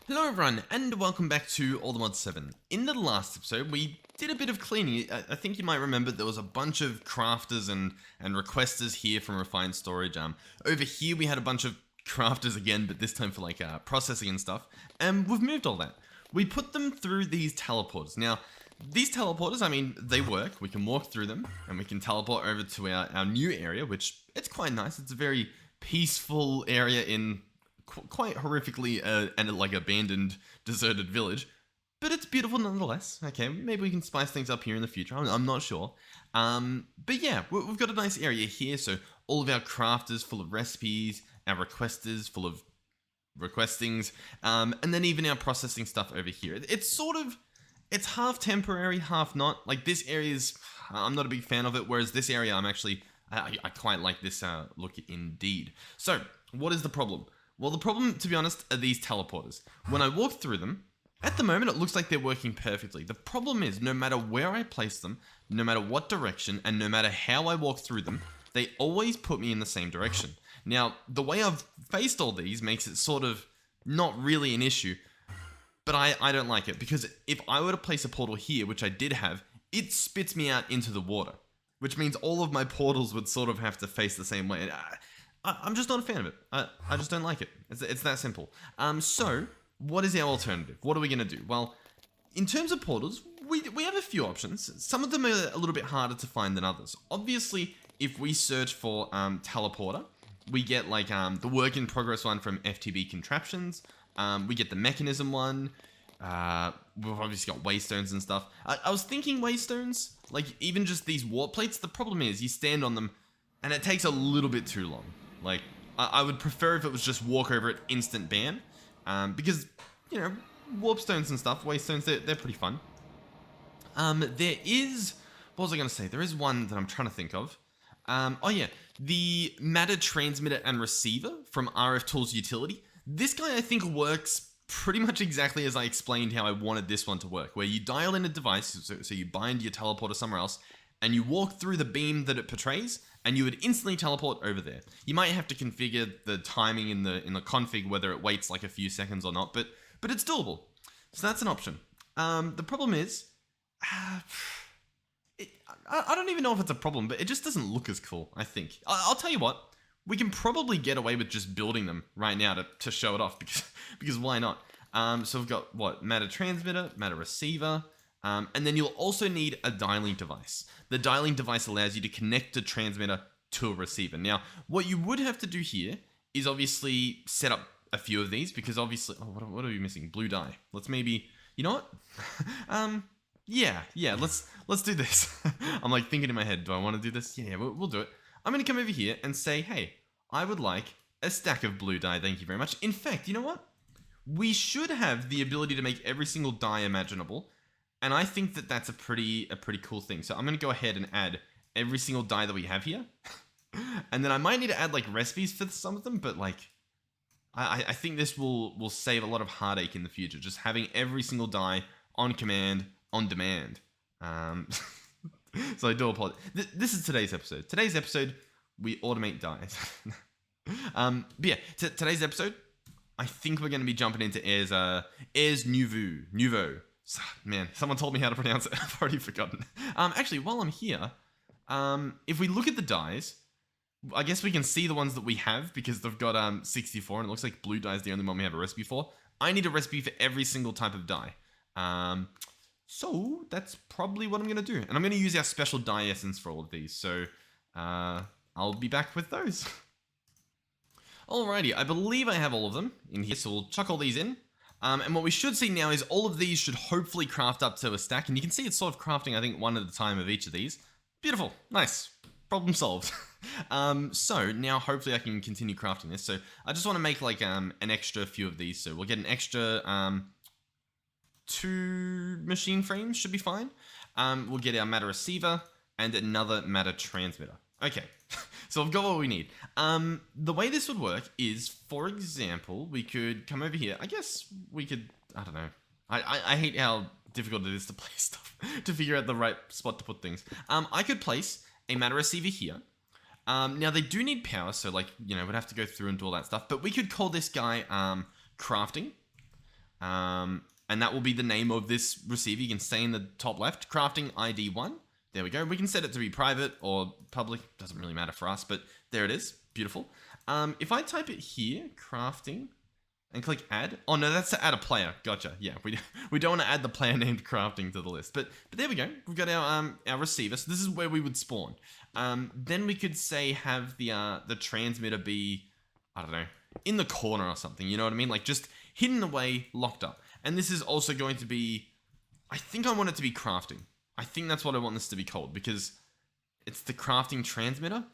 Hello everyone, and welcome back to Allthemod 7. In the last episode, we did a bit of cleaning. I think you might remember there was a bunch of crafters and requesters here from Refined Storage. Over here we had a bunch of crafters again, but this time for like processing and stuff. And we've moved all that. We put them through these teleporters. Now, these teleporters, I mean, they work. We can walk through them, and we can teleport over to our new area, which it's quite nice. It's a very peaceful area in quite horrifically and like abandoned, deserted village, but it's beautiful nonetheless. Okay, maybe we can spice things up here in the future. I'm not sure. But yeah, we've got a nice area here. So all of our crafters full of recipes, our requesters full of requestings, and then even our processing stuff over here. It's half temporary, half not. Like this area is, I'm not a big fan of it. Whereas this area, I quite like this look indeed. So what is the problem? Well, the problem, to be honest, are these teleporters. When I walk through them, at the moment, it looks like they're working perfectly. The problem is, no matter where I place them, no matter what direction, and no matter how I walk through them, they always put me in the same direction. Now, the way I've faced all these makes it sort of not really an issue, but I don't like it, because if I were to place a portal here, which I did have, it spits me out into the water, which means all of my portals would sort of have to face the same way. I'm just not a fan of it. I just don't like it. It's that simple. So, what is our alternative? What are we going to do? Well, in terms of portals, we have a few options. Some of them are a little bit harder to find than others. Obviously, if we search for teleporter, we get like the work in progress one from FTB Contraptions. We get the mechanism one. We've obviously got waystones and stuff. I was thinking waystones, like even just these warp plates. The problem is you stand on them and it takes a little bit too long. Like, I would prefer if it was just walk over it, instant ban. Because, you know, warp stones and stuff, waystones, they're pretty fun. There is, what was I going to say? There is one that I'm trying to think of. Oh yeah, the matter transmitter and receiver from RF Tools Utility. This guy, I think, works pretty much exactly as I explained how I wanted this one to work, where you dial in a device, so you bind your teleporter somewhere else, and you walk through the beam that it portrays, and you would instantly teleport over there. You might have to configure the timing in the config, whether it waits like a few seconds or not, but it's doable. So that's an option. The problem is, I don't even know if it's a problem, but it just doesn't look as cool, I think. I'll tell you what, we can probably get away with just building them right now to show it off, because why not? So we've got, what, matter transmitter, matter receiver, and then you'll also need a dialing device. The dialing device allows you to connect a transmitter to a receiver. Now, what you would have to do here is obviously set up a few of these, because obviously, oh, what are we missing? Blue dye. Let's maybe, you know what? Yeah, let's do this. I'm like thinking in my head, do I want to do this? Yeah, we'll do it. I'm going to come over here and say, hey, I would like a stack of blue dye. Thank you very much. In fact, you know what? We should have the ability to make every single dye imaginable. And I think that that's a pretty cool thing. So I'm going to go ahead and add every single dye that we have here. And then I might need to add like recipes for some of them, but like I think this will save a lot of heartache in the future. Just having every single dye on command, on demand. So I do apologize. This is today's episode. Today's episode, we automate dyes. But yeah, today's episode, I think we're going to be jumping into Airs Nouveau. Man, someone told me how to pronounce it. I've already forgotten. Actually, while I'm here, if we look at the dyes, I guess we can see the ones that we have, because they've got 64, and it looks like blue dye is the only one we have a recipe for. I need a recipe for every single type of dye. So that's probably what I'm going to do. And I'm going to use our special dye essence for all of these. So I'll be back with those. Alrighty, I believe I have all of them in here, so we'll chuck all these in. And what we should see now is all of these should hopefully craft up to a stack. And you can see it's sort of crafting, I think, one at a time of each of these. Beautiful. Nice. Problem solved. So now hopefully I can continue crafting this. So I just want to make like an extra few of these. So we'll get an extra 2 machine frames, should be fine. We'll get our matter receiver and another matter transmitter. Okay. So I've got what we need. The way this would work is, for example, we could come over here. I guess we could, I don't know. I hate how difficult it is to place stuff, to figure out the right spot to put things. I could place a matter receiver here. Now they do need power, so like, you know, we'd have to go through and do all that stuff, but we could call this guy crafting. And that will be the name of this receiver. You can say in the top left, crafting ID 1. There we go. We can set it to be private or public. Doesn't really matter for us, but there it is. Beautiful. If I type it here, crafting, and click add. Oh no, that's to add a player. Gotcha. Yeah, we don't want to add the player named crafting to the list. But there we go. We've got our receiver. So this is where we would spawn. Then we could say have the transmitter be, I don't know, in the corner or something. You know what I mean? Like just hidden away, locked up. And this is also going to be, I think I want it to be crafting. I think that's what I want this to be called because it's the crafting transmitter.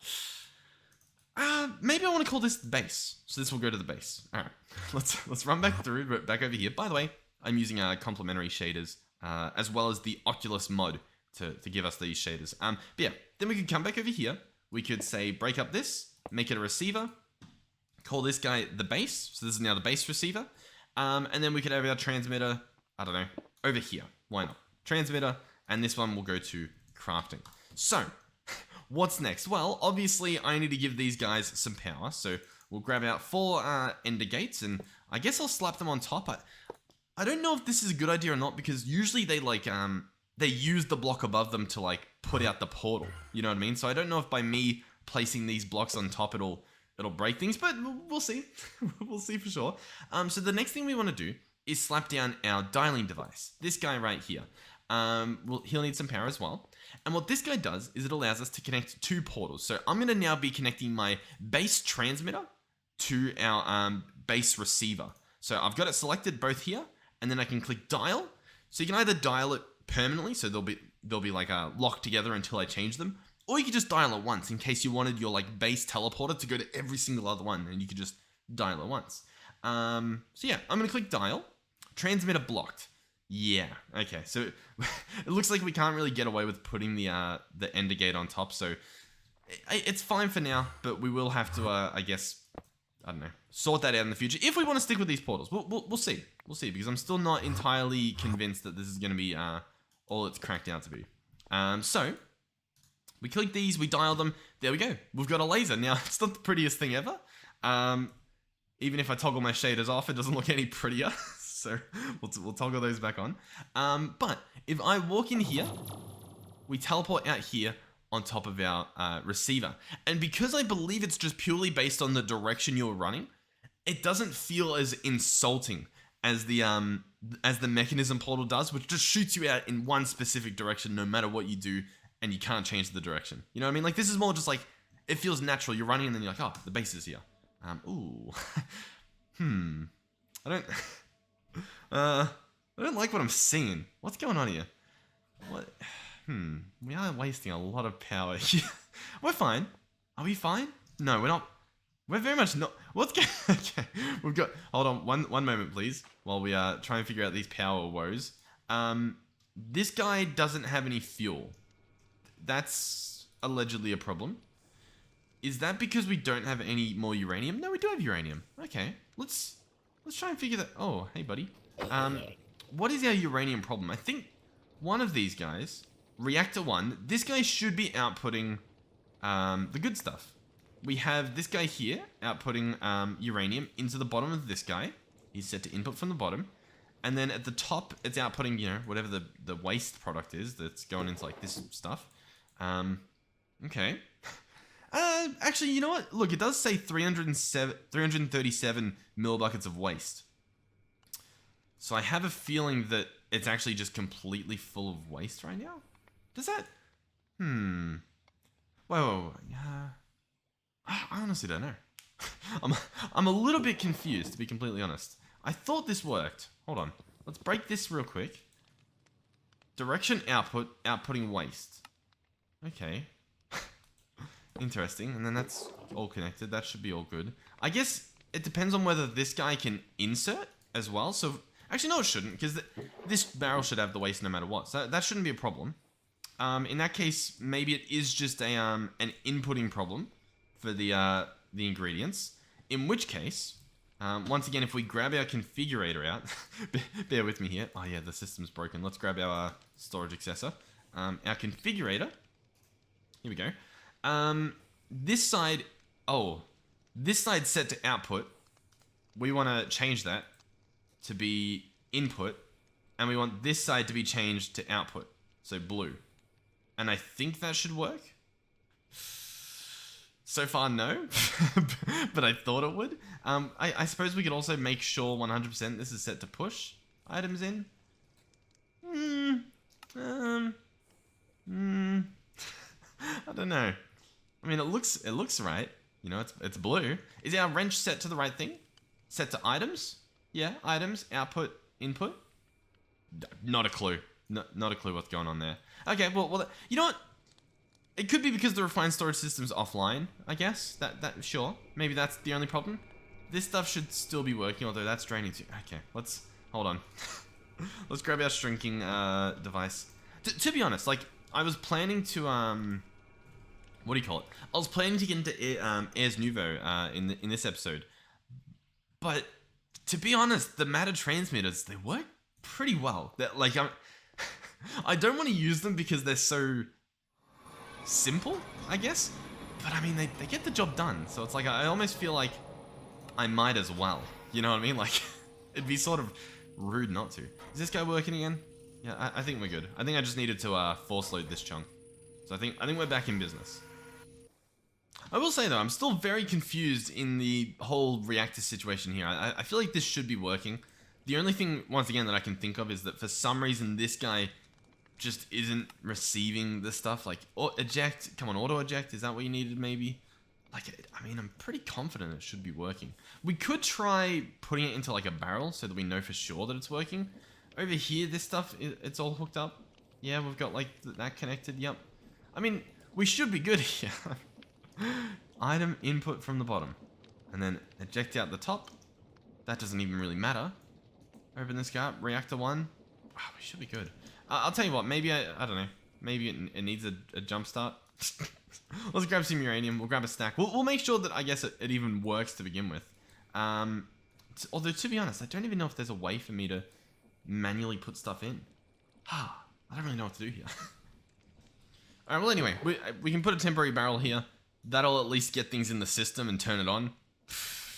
Maybe I want to call this base. So this will go to the base. All right, let's run back through, back over here. By the way, I'm using complementary shaders as well as the Oculus mod to give us these shaders. But yeah, then we could come back over here. We could say break up this, make it a receiver, call this guy the base. So this is now the base receiver. And then we could have our transmitter, I don't know, over here. Why not? Transmitter, and this one will go to crafting. So, what's next? Well, obviously, I need to give these guys some power. So, we'll grab out 4 ender gates, and I guess I'll slap them on top. I don't know if this is a good idea or not, because usually they, like, they use the block above them to, like, put out the portal. You know what I mean? So, I don't know if by me placing these blocks on top, it'll break things, but we'll see. We'll see for sure. So the next thing we want to do is slap down our dialing device. This guy right here. He'll need some power as well. And what this guy does is it allows us to connect 2 portals. So I'm going to now be connecting my base transmitter to our base receiver. So I've got it selected both here, and then I can click dial. So you can either dial it permanently, so they'll be like locked together until I change them, or you could just dial it once in case you wanted your like base teleporter to go to every single other one, and you could just dial it once. So yeah, I'm gonna click dial. Transmitter blocked. Yeah, okay. So it looks like we can't really get away with putting the ender gate on top. So it's fine for now, but we will have to, I guess, I don't know, sort that out in the future if we want to stick with these portals. We'll see. We'll see, because I'm still not entirely convinced that this is gonna be all it's cracked out to be. So we click these, we dial them, there we go. We've got a laser. Now, it's not the prettiest thing ever. Even if I toggle my shaders off, it doesn't look any prettier. So we'll toggle those back on. But if I walk in here, we teleport out here on top of our receiver. And because I believe it's just purely based on the direction you're running, it doesn't feel as insulting as the mechanism portal does, which just shoots you out in one specific direction no matter what you do, and you can't change the direction. You know what I mean? Like, this is more just like, it feels natural. You're running and then you're like, oh, the base is here. Ooh. I don't like what I'm seeing. What's going on here? What? We are wasting a lot of power here. We're fine. Are we fine? No, we're not. We're very much not. What's going on? Okay. We've got, hold on one moment, please, while we try and figure out these power woes. This guy doesn't have any fuel. That's allegedly a problem. Is that because we don't have any more uranium? No, we do have uranium. Okay, let's try and figure that. Oh, hey, buddy. What is our uranium problem? I think one of these guys, reactor 1, this guy should be outputting the good stuff. We have this guy here outputting uranium into the bottom of this guy. He's set to input from the bottom. And then at the top, it's outputting, you know, whatever the waste product is that's going into like this stuff. Okay. Actually, you know what? Look, it does say 337 millibuckets of waste. So I have a feeling that it's actually just completely full of waste right now. Does that? Whoa. I honestly don't know. I'm a little bit confused, to be completely honest. I thought this worked. Hold on. Let's break this real quick. Direction output, outputting waste. Okay. Interesting. And then that's all connected. That should be all good. I guess it depends on whether this guy can insert as well. So, actually, no, it shouldn't, because this barrel should have the waste no matter what. So that shouldn't be a problem. In that case, maybe it is just a an inputting problem for the ingredients. In which case, once again, if we grab our configurator out, bear with me here. Oh yeah, the system's broken. Let's grab our storage accessor. Our configurator. Here we go. This side's set to output. We want to change that to be input, and we want this side to be changed to output, so blue. And I think that should work. So far, no, but I thought it would. I suppose we could also make sure 100% this is set to push items in. I don't know. I mean, it looks right. You know, it's blue. Is our wrench set to the right thing? Set to items? Yeah, items, output, input. Not a clue. Not a clue what's going on there. Okay, well, you know what? It could be because the refined storage system's offline, I guess. Sure. Maybe that's the only problem. This stuff should still be working, although that's draining too. Okay, hold on. Let's grab our shrinking device. To be honest, like, I was planning to, what do you call it? I was planning to get into Ars Nouveau in this episode. But, to be honest, the matter transmitters, they work pretty well. Like, I don't want to use them because they're so simple, I guess. But, I mean, they get the job done. So it's like, I almost feel like I might as well. You know what I mean? Like, it'd be sort of rude not to. Is this guy working again? Yeah, I think we're good. I think I just needed to force load this chunk. So I think we're back in business. I will say though, I'm still very confused in the whole reactor situation here. I feel like this should be working. The only thing, once again, that I can think of is that for some reason this guy just isn't receiving the stuff. Like, eject, come on, auto eject, is that what you needed maybe? Like, I mean, I'm pretty confident it should be working. We could try putting it into like a barrel so that we know for sure that it's working. Over here, this stuff, it's all hooked up. Yeah, we've got like that connected, yep. I mean, we should be good here. Item input from the bottom. And then eject out the top. That doesn't even really matter. Open this guy up, reactor 1. Wow, we should be good. I'll tell you what, maybe, I don't know. Maybe it needs a jump start. Let's grab some uranium, we'll grab a stack. We'll make sure that, I guess, it even works to begin with. Although, to be honest, I don't even know if there's a way for me to manually put stuff in. I don't really know what to do here. Alright, well anyway, we can put a temporary barrel here. That'll at least get things in the system and turn it on.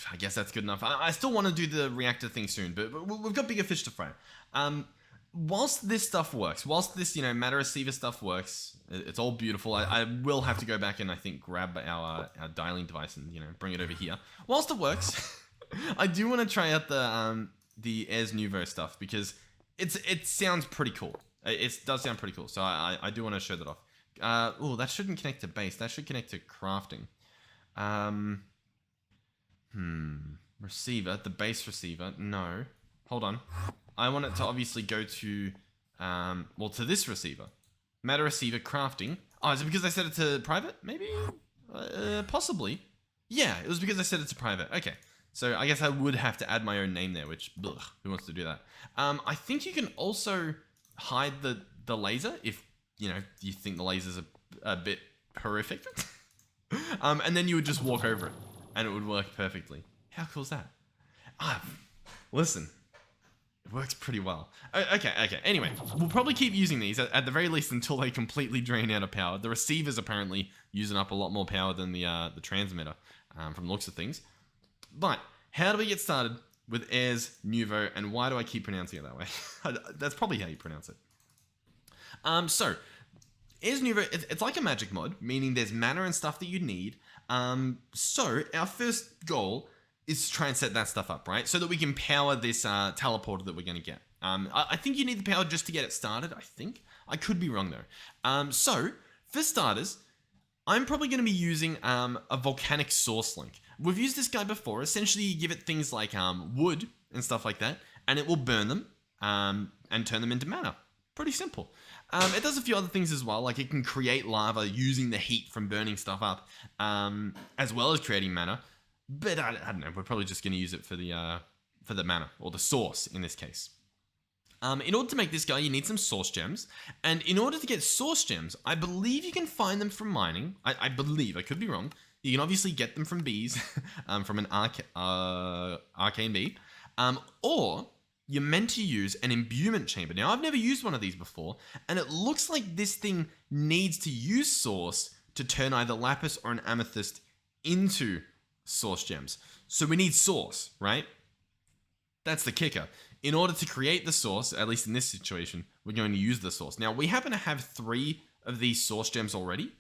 I guess that's good enough. I still want to do the reactor thing soon, but we've got bigger fish to fry. Whilst this stuff works, whilst this, you know, matter receiver stuff works, it's all beautiful. I will have to go back and I think grab our dialing device and, you know, bring it over here. Whilst it works, I do want to try out the Ars Nouveau stuff because it sounds pretty cool. It does sound pretty cool, so I do want to show that off. Oh, that shouldn't connect to base. That should connect to crafting. Receiver, the base receiver. No, hold on. I want it to obviously go to, well, to this receiver. Matter receiver crafting. Oh, is it because I set it to private? Maybe? Possibly. Yeah, it was because I set it to private. Okay. So I guess I would have to add my own name there, which, ugh, who wants to do that? I think you can also hide the laser if, you know, you think the laser's a bit horrific. And then you would just walk over it and it would work perfectly. How cool is that? Listen, it works pretty well. Okay. Anyway, we'll probably keep using these at the very least until they completely drain out of power. The receiver's apparently using up a lot more power than the transmitter, from the looks of things. But how do we get started with Ars Nouveau, and why do I keep pronouncing it that way? That's probably how you pronounce it. So, Ars Nouveau, it's like a magic mod, meaning there's mana and stuff that you need. So, our first goal is to try and set that stuff up, right? So that we can power this teleporter that we're going to get. I think you need the power just to get it started, I think. I could be wrong, though. So, for starters, I'm probably going to be using a volcanic source link. We've used this guy before. Essentially, you give it things like wood and stuff like that, and it will burn them and turn them into mana. Pretty simple. It does a few other things as well, like it can create lava using the heat from burning stuff up, as well as creating mana. But I don't know, we're probably just going to use it for the mana, or the source in this case. In order to make this guy, you need some source gems. And in order to get source gems, I believe you can find them from mining. I believe, I could be wrong. You can obviously get them from bees, from an arcane bee. Or you're meant to use an imbuement chamber. Now, I've never used one of these before, and it looks like this thing needs to use source to turn either lapis or an amethyst into source gems. So we need source, right? That's the kicker. in order to create the source, at least in this situation, we're going to use the source. Now, we happen to have 3 of these source gems already.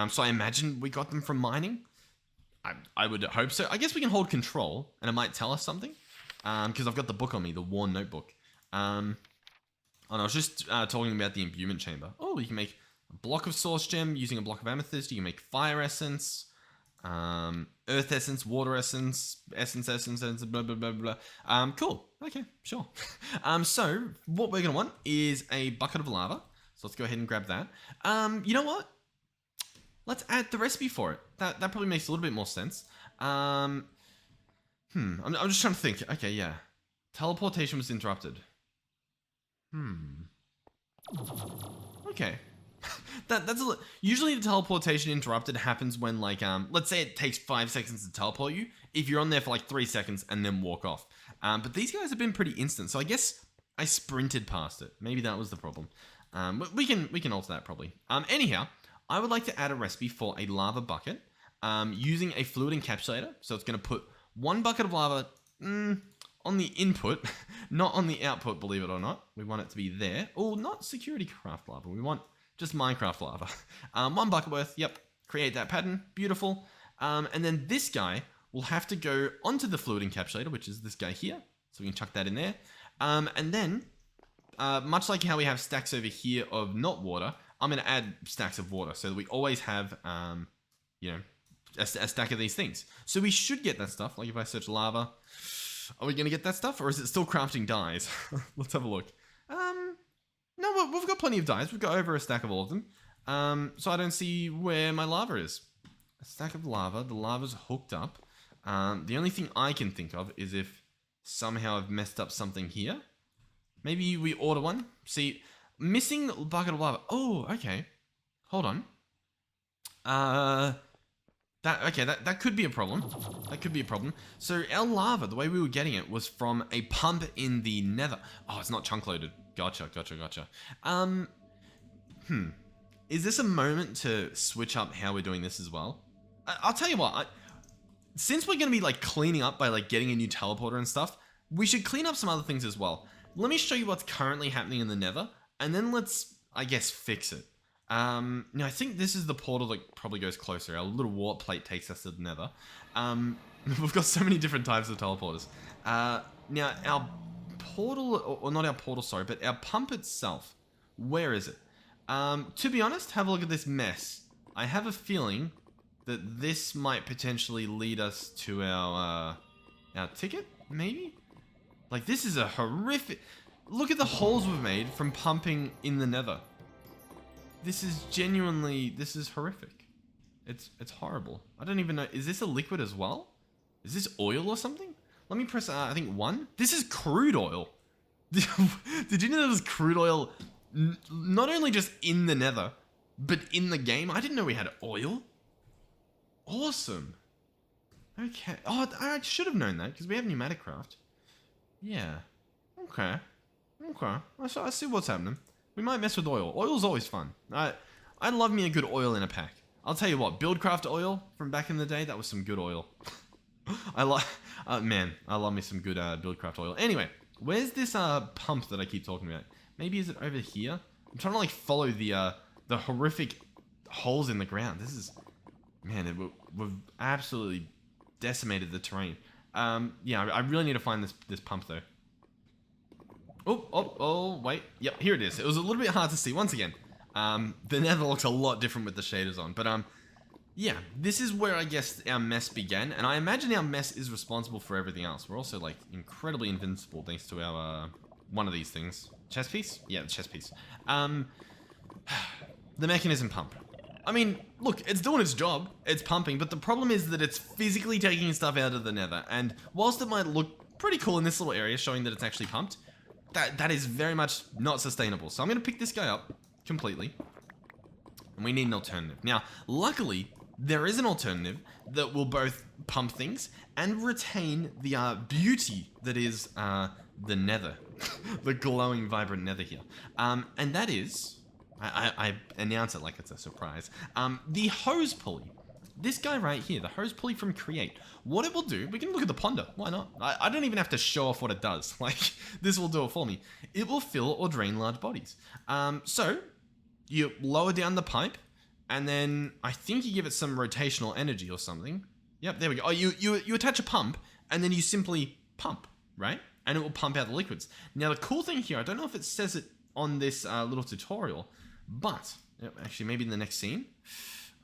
So I imagine we got them from mining. I would hope so. I guess we can hold control, and it might tell us something. Because I've got the book on me, the Worn Notebook. And I was just talking about the imbuement chamber. Oh, you can make a block of source gem using a block of amethyst. You can make fire essence, earth essence, water essence, essence, blah, blah, blah, blah. Cool. Okay, sure. So what we're going to want is a bucket of lava. So let's go ahead and grab that. You know what? Let's add the recipe for it. That probably makes a little bit more sense. I'm just trying to think. Okay, yeah. Teleportation was interrupted. Okay. That's a usually the teleportation interrupted happens when, like, let's say it takes 5 seconds to teleport you. If you're on there for like 3 seconds and then walk off. But these guys have been pretty instant, so I guess I sprinted past it. Maybe that was the problem. But we can alter that probably. Anyhow, I would like to add a recipe for a lava bucket using a fluid encapsulator. So it's going to put 1 bucket of lava on the input, not on the output, believe it or not. We want it to be there. Oh, not security craft lava. We want just Minecraft lava. 1 bucket worth. Yep. Create that pattern. Beautiful. And then this guy will have to go onto the fluid encapsulator, which is this guy here. So we can chuck that in there. And then, much like how we have stacks over here of not water, I'm going to add stacks of water so that we always have, you know, a stack of these things. So we should get that stuff. Like if I search lava, are we going to get that stuff? Or is it still crafting dyes? Let's have a look. No, we've got plenty of dyes. We've got over a stack of all of them. So I don't see where my lava is. A stack of lava. The lava's hooked up. The only thing I can think of is if somehow I've messed up something here. Maybe we order one. See, missing bucket of lava. Oh, okay. Hold on. That could be a problem. That could be a problem. So our lava, the way we were getting it was from a pump in the Nether. Oh, it's not chunk loaded. Gotcha. Is this a moment to switch up how we're doing this as well? I'll tell you what. Since we're going to be like cleaning up by like getting a new teleporter and stuff, we should clean up some other things as well. Let me show you what's currently happening in the Nether, and then let's, I guess, fix it. Now, I think this is the portal that probably goes closer. Our little warp plate takes us to the Nether. We've got so many different types of teleporters. Now, our portal, or not our portal, sorry, but our pump itself, where is it? To be honest, have a look at this mess. I have a feeling that this might potentially lead us to our ticket, maybe? Like, this is a horrific... Look at the holes we've made from pumping in the Nether. This is genuinely... This is horrific. It's horrible. I don't even know... Is this a liquid as well? Is this oil or something? Let me press, I think 1. This is crude oil. Did you know there was crude oil not only just in the Nether, but in the game? I didn't know we had oil. Awesome. Okay. Oh, I should have known that because we have pneumatic craft. Yeah. Okay. I see what's happening. We might mess with oil. Oil's always fun. I love me a good oil in a pack. I'll tell you what, Buildcraft oil from back in the day, that was some good oil. I love me some good Buildcraft oil. Anyway, where's this pump that I keep talking about? Maybe is it over here? I'm trying to like follow the horrific holes in the ground. This is, man, we've absolutely decimated the terrain. Yeah, I really need to find this pump though. Oh, wait. Yep, here it is. It was a little bit hard to see. Once again, the Nether looks a lot different with the shaders on. But, yeah, this is where I guess our mess began. And I imagine our mess is responsible for everything else. We're also, like, incredibly invincible thanks to our, one of these things. Chest piece? Yeah, the chest piece. The mechanism pump. I mean, look, it's doing its job. It's pumping. But the problem is that it's physically taking stuff out of the Nether. And whilst it might look pretty cool in this little area, showing that it's actually pumped, that is very much not sustainable. So I'm going to pick this guy up completely. And we need an alternative. Now, luckily, there is an alternative that will both pump things and retain the beauty that is the Nether. The glowing, vibrant Nether here. And that is... I announce it like it's a surprise. The hose pulley. this guy right here, the hose pulley from Create, what it will do, we can look at the ponder, why not? I don't even have to show off what it does, like, this will do it for me. It will fill or drain large bodies. So, you lower down the pipe, and then I think you give it some rotational energy or something. Yep, there we go. Oh, you attach a pump, and then you simply pump, right? And it will pump out the liquids. Now, the cool thing here, I don't know if it says it on this little tutorial, but actually, maybe in the next scene.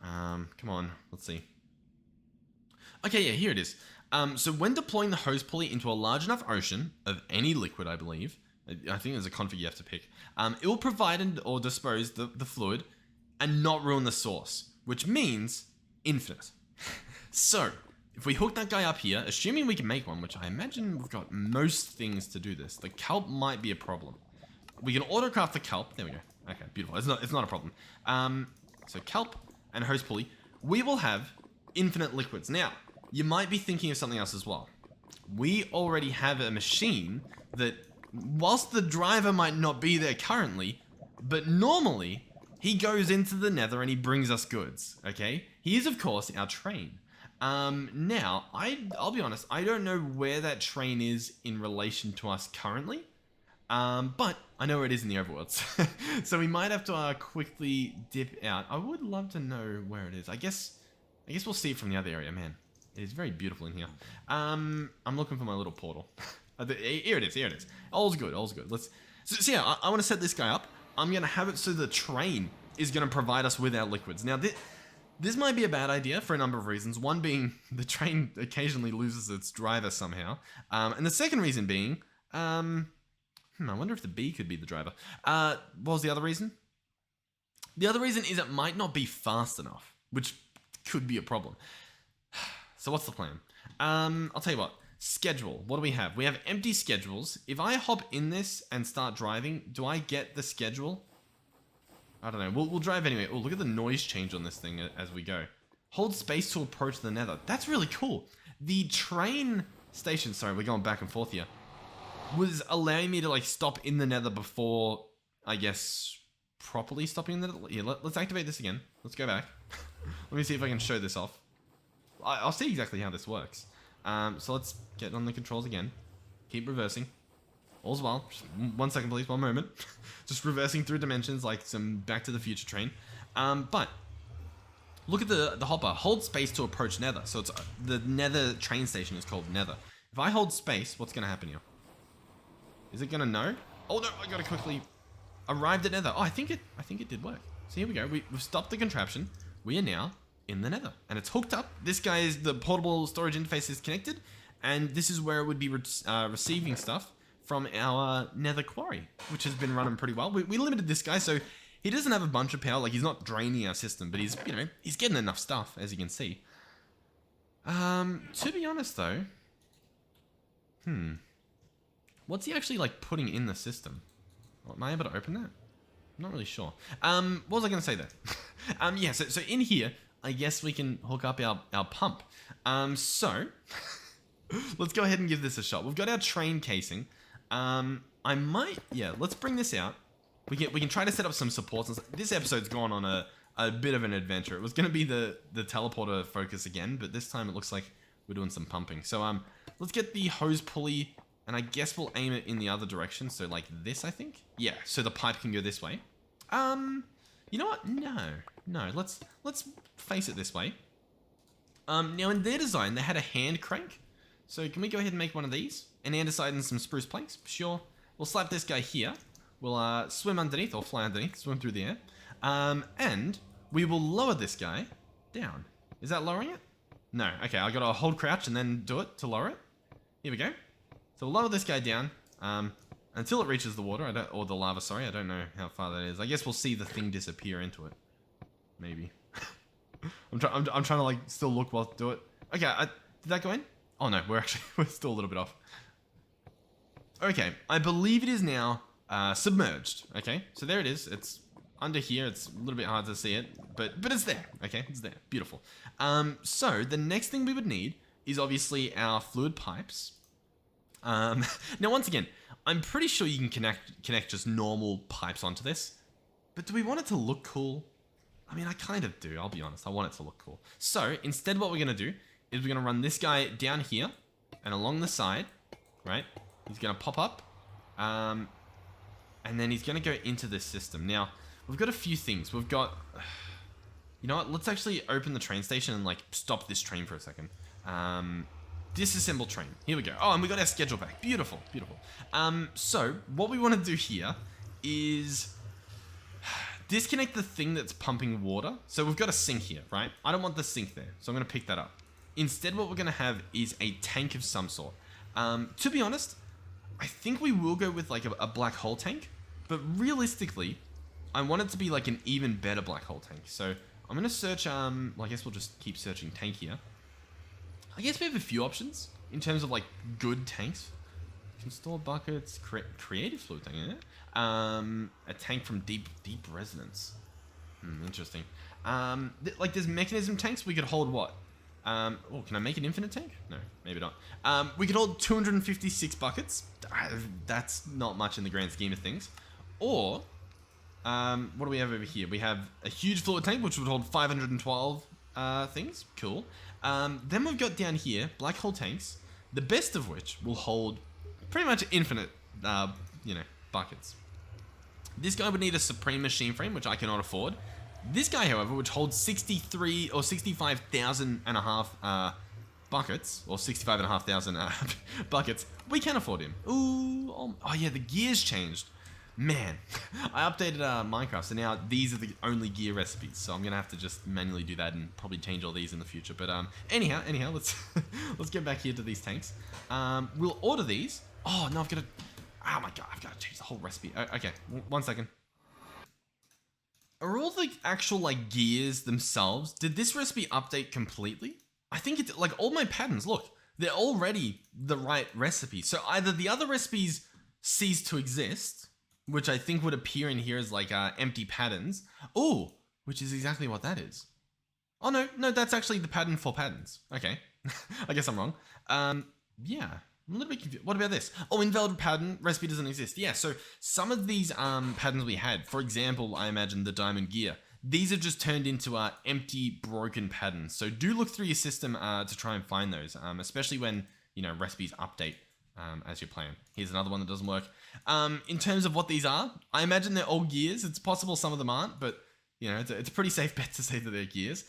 Come on, let's see. Okay, yeah, here it is. So when deploying the hose pulley into a large enough ocean of any liquid, I believe, I think there's a config you have to pick, it will provide or dispose the fluid and not ruin the source, which means infinite. So, if we hook that guy up here, assuming we can make one, which I imagine we've got most things to do this, the kelp might be a problem. We can autocraft the kelp. There we go. Okay, beautiful. It's not a problem. So kelp and hose pulley, we will have infinite liquids. Now, you might be thinking of something else as well. We already have a machine that, whilst the driver might not be there currently, but normally he goes into the Nether and he brings us goods, okay? He is, of course, our train. Now, I'll be honest, I don't know where that train is in relation to us currently, but I know where it is in the overworlds. So we might have to quickly dip out. I would love to know where it is. I guess we'll see it from the other area, man. It is very beautiful in here. I'm looking for my little portal. Here it is. All's good. So yeah, I want to set this guy up. I'm going to have it so the train is going to provide us with our liquids. Now, this might be a bad idea for a number of reasons. One being the train occasionally loses its driver somehow. And the second reason being, I wonder if the bee could be the driver. What was the other reason? The other reason is it might not be fast enough, which could be a problem. So what's the plan? I'll tell you what. Schedule. What do we have? We have empty schedules. If I hop in this and start driving, do I get the schedule? I don't know. We'll drive anyway. Oh, look at the noise change on this thing as we go. Hold space to approach the Nether. That's really cool. The train station, sorry, we're going back and forth here, was allowing me to like stop in the Nether before, I guess, properly stopping in the Nether. Here, let's activate this again. Let's go back. Let me see if I can show this off. I'll see exactly how this works. So let's get on the controls again. Keep reversing. All's well. Just 1 second, please. 1 moment. Just reversing through dimensions like some Back to the Future train. But look at the hopper. Hold space to approach Nether. So it's the Nether train station is called Nether. If I hold space, what's going to happen here? Is it going to know? Oh no! I got to quickly arrive at Nether. Oh, I think it did work. So here we go. We've stopped the contraption. We are now in the Nether, and it's hooked up. This guy is the portable storage interface is connected, and this is where it would be receiving stuff from our Nether quarry, which has been running pretty well. We limited this guy, so he doesn't have a bunch of power. Like, he's not draining our system, but he's getting enough stuff, as you can see. To be honest though, what's he actually like putting in the system? Am I able to open that? I'm not really sure. What was I going to say there? Yeah, so in here, I guess we can hook up our pump. So let's go ahead and give this a shot. We've got our train casing. Let's bring this out. We can try to set up some supports. This episode's gone on a bit of an adventure. It was going to be the teleporter focus again, but this time it looks like we're doing some pumping. So let's get the hose pulley, and I guess we'll aim it in the other direction. So like this, I think. Yeah. So the pipe can go this way. You know what? No. Let's face it this way. Now in their design, they had a hand crank. So can we go ahead and make one of these? An andesite and some spruce planks? Sure. We'll slap this guy here. We'll swim underneath, or fly underneath, swim through the air. And we will lower this guy down. Is that lowering it? No. Okay, I gotta hold crouch and then do it to lower it. Here we go. So we'll lower this guy down until it reaches the water, or the lava, sorry. I don't know how far that is. I guess we'll see the thing disappear into it. Maybe. I'm trying to like still look while do it. Okay, did that go in? Oh no, we're still a little bit off. Okay, I believe it is now submerged. Okay, so there it is. It's under here. It's a little bit hard to see it, but it's there. Okay, it's there. Beautiful. So the next thing we would need is obviously our fluid pipes. Now once again, I'm pretty sure you can connect just normal pipes onto this, but do we want it to look cool? I mean, I kind of do, I'll be honest. I want it to look cool. So, instead what we're going to do is we're going to run this guy down here and along the side, right? He's going to pop up. And then he's going to go into this system. Now, we've got a few things. We've got... You know what? Let's actually open the train station and, like, stop this train for a second. Disassemble train. Here we go. Oh, and we got our schedule back. Beautiful, beautiful. So, what we want to do here is... disconnect the thing that's pumping water. So we've got a sink here, right? I don't want the sink there, so I'm going to pick that up. Instead, what we're going to have is a tank of some sort. To be honest, I think we will go with like a black hole tank. But realistically, I want it to be like an even better black hole tank. So I'm going to search, well, I guess we'll just keep searching tank here. I guess we have a few options in terms of like good tanks. Can store buckets, creative fluid tank, yeah? A tank from deep resonance. Interesting. Like there's mechanism tanks. We could hold what? Oh, can I make an infinite tank? No, maybe not. We could hold 256 buckets. That's not much in the grand scheme of things. Or, what do we have over here? We have a huge fluid tank, which would hold 512 things. Cool. Then we've got down here black hole tanks, the best of which will hold pretty much infinite, you know, buckets. This guy would need a supreme machine frame, which I cannot afford. This guy, however, which holds 63 or 65,000 and a half buckets, or 65,500 buckets, we can afford him. Ooh, oh yeah, the gears changed. Man, I updated Minecraft, so now these are the only gear recipes. So I'm gonna have to just manually do that and probably change all these in the future. But anyhow, let's let's get back here to these tanks. We'll order these. Oh no, I've got to. Oh my god, I've got to change the whole recipe. Okay, 1 second. Are all the actual like gears themselves? Did this recipe update completely? I think it's like all my patterns. Look, they're already the right recipe. So either the other recipes cease to exist, which I think would appear in here as like empty patterns. Oh, which is exactly what that is. Oh no, that's actually the pattern for patterns. Okay, I guess I'm wrong. Yeah. I'm a little bit confused. What about this? Oh, invalid pattern recipe doesn't exist. Yeah, so some of these patterns we had, for example, I imagine the diamond gear, these have just turned into empty, broken patterns. So do look through your system to try and find those, especially when, you know, recipes update as you're playing. Here's another one that doesn't work. In terms of what these are, I imagine they're all gears. It's possible some of them aren't, but, you know, it's a pretty safe bet to say that they're gears.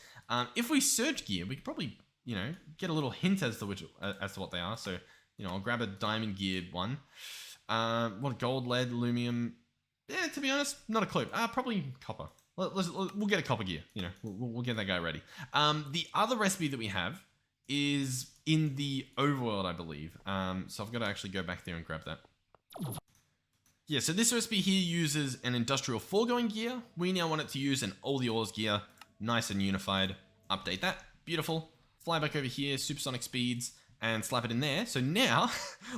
If we search gear, we could probably, you know, get a little hint as to what they are. So, you know, I'll grab a diamond geared one. What, gold, lead, aluminum? Yeah, to be honest, not a clue. Probably copper. We'll get a copper gear. You know, we'll get that guy ready. The other recipe that we have is in the overworld, I believe. So I've got to actually go back there and grab that. Yeah, so this recipe here uses an industrial foregoing gear. We now want it to use an all the ores gear. Nice and unified. Update that. Beautiful. Fly back over here, supersonic speeds, and slap it in there. So now,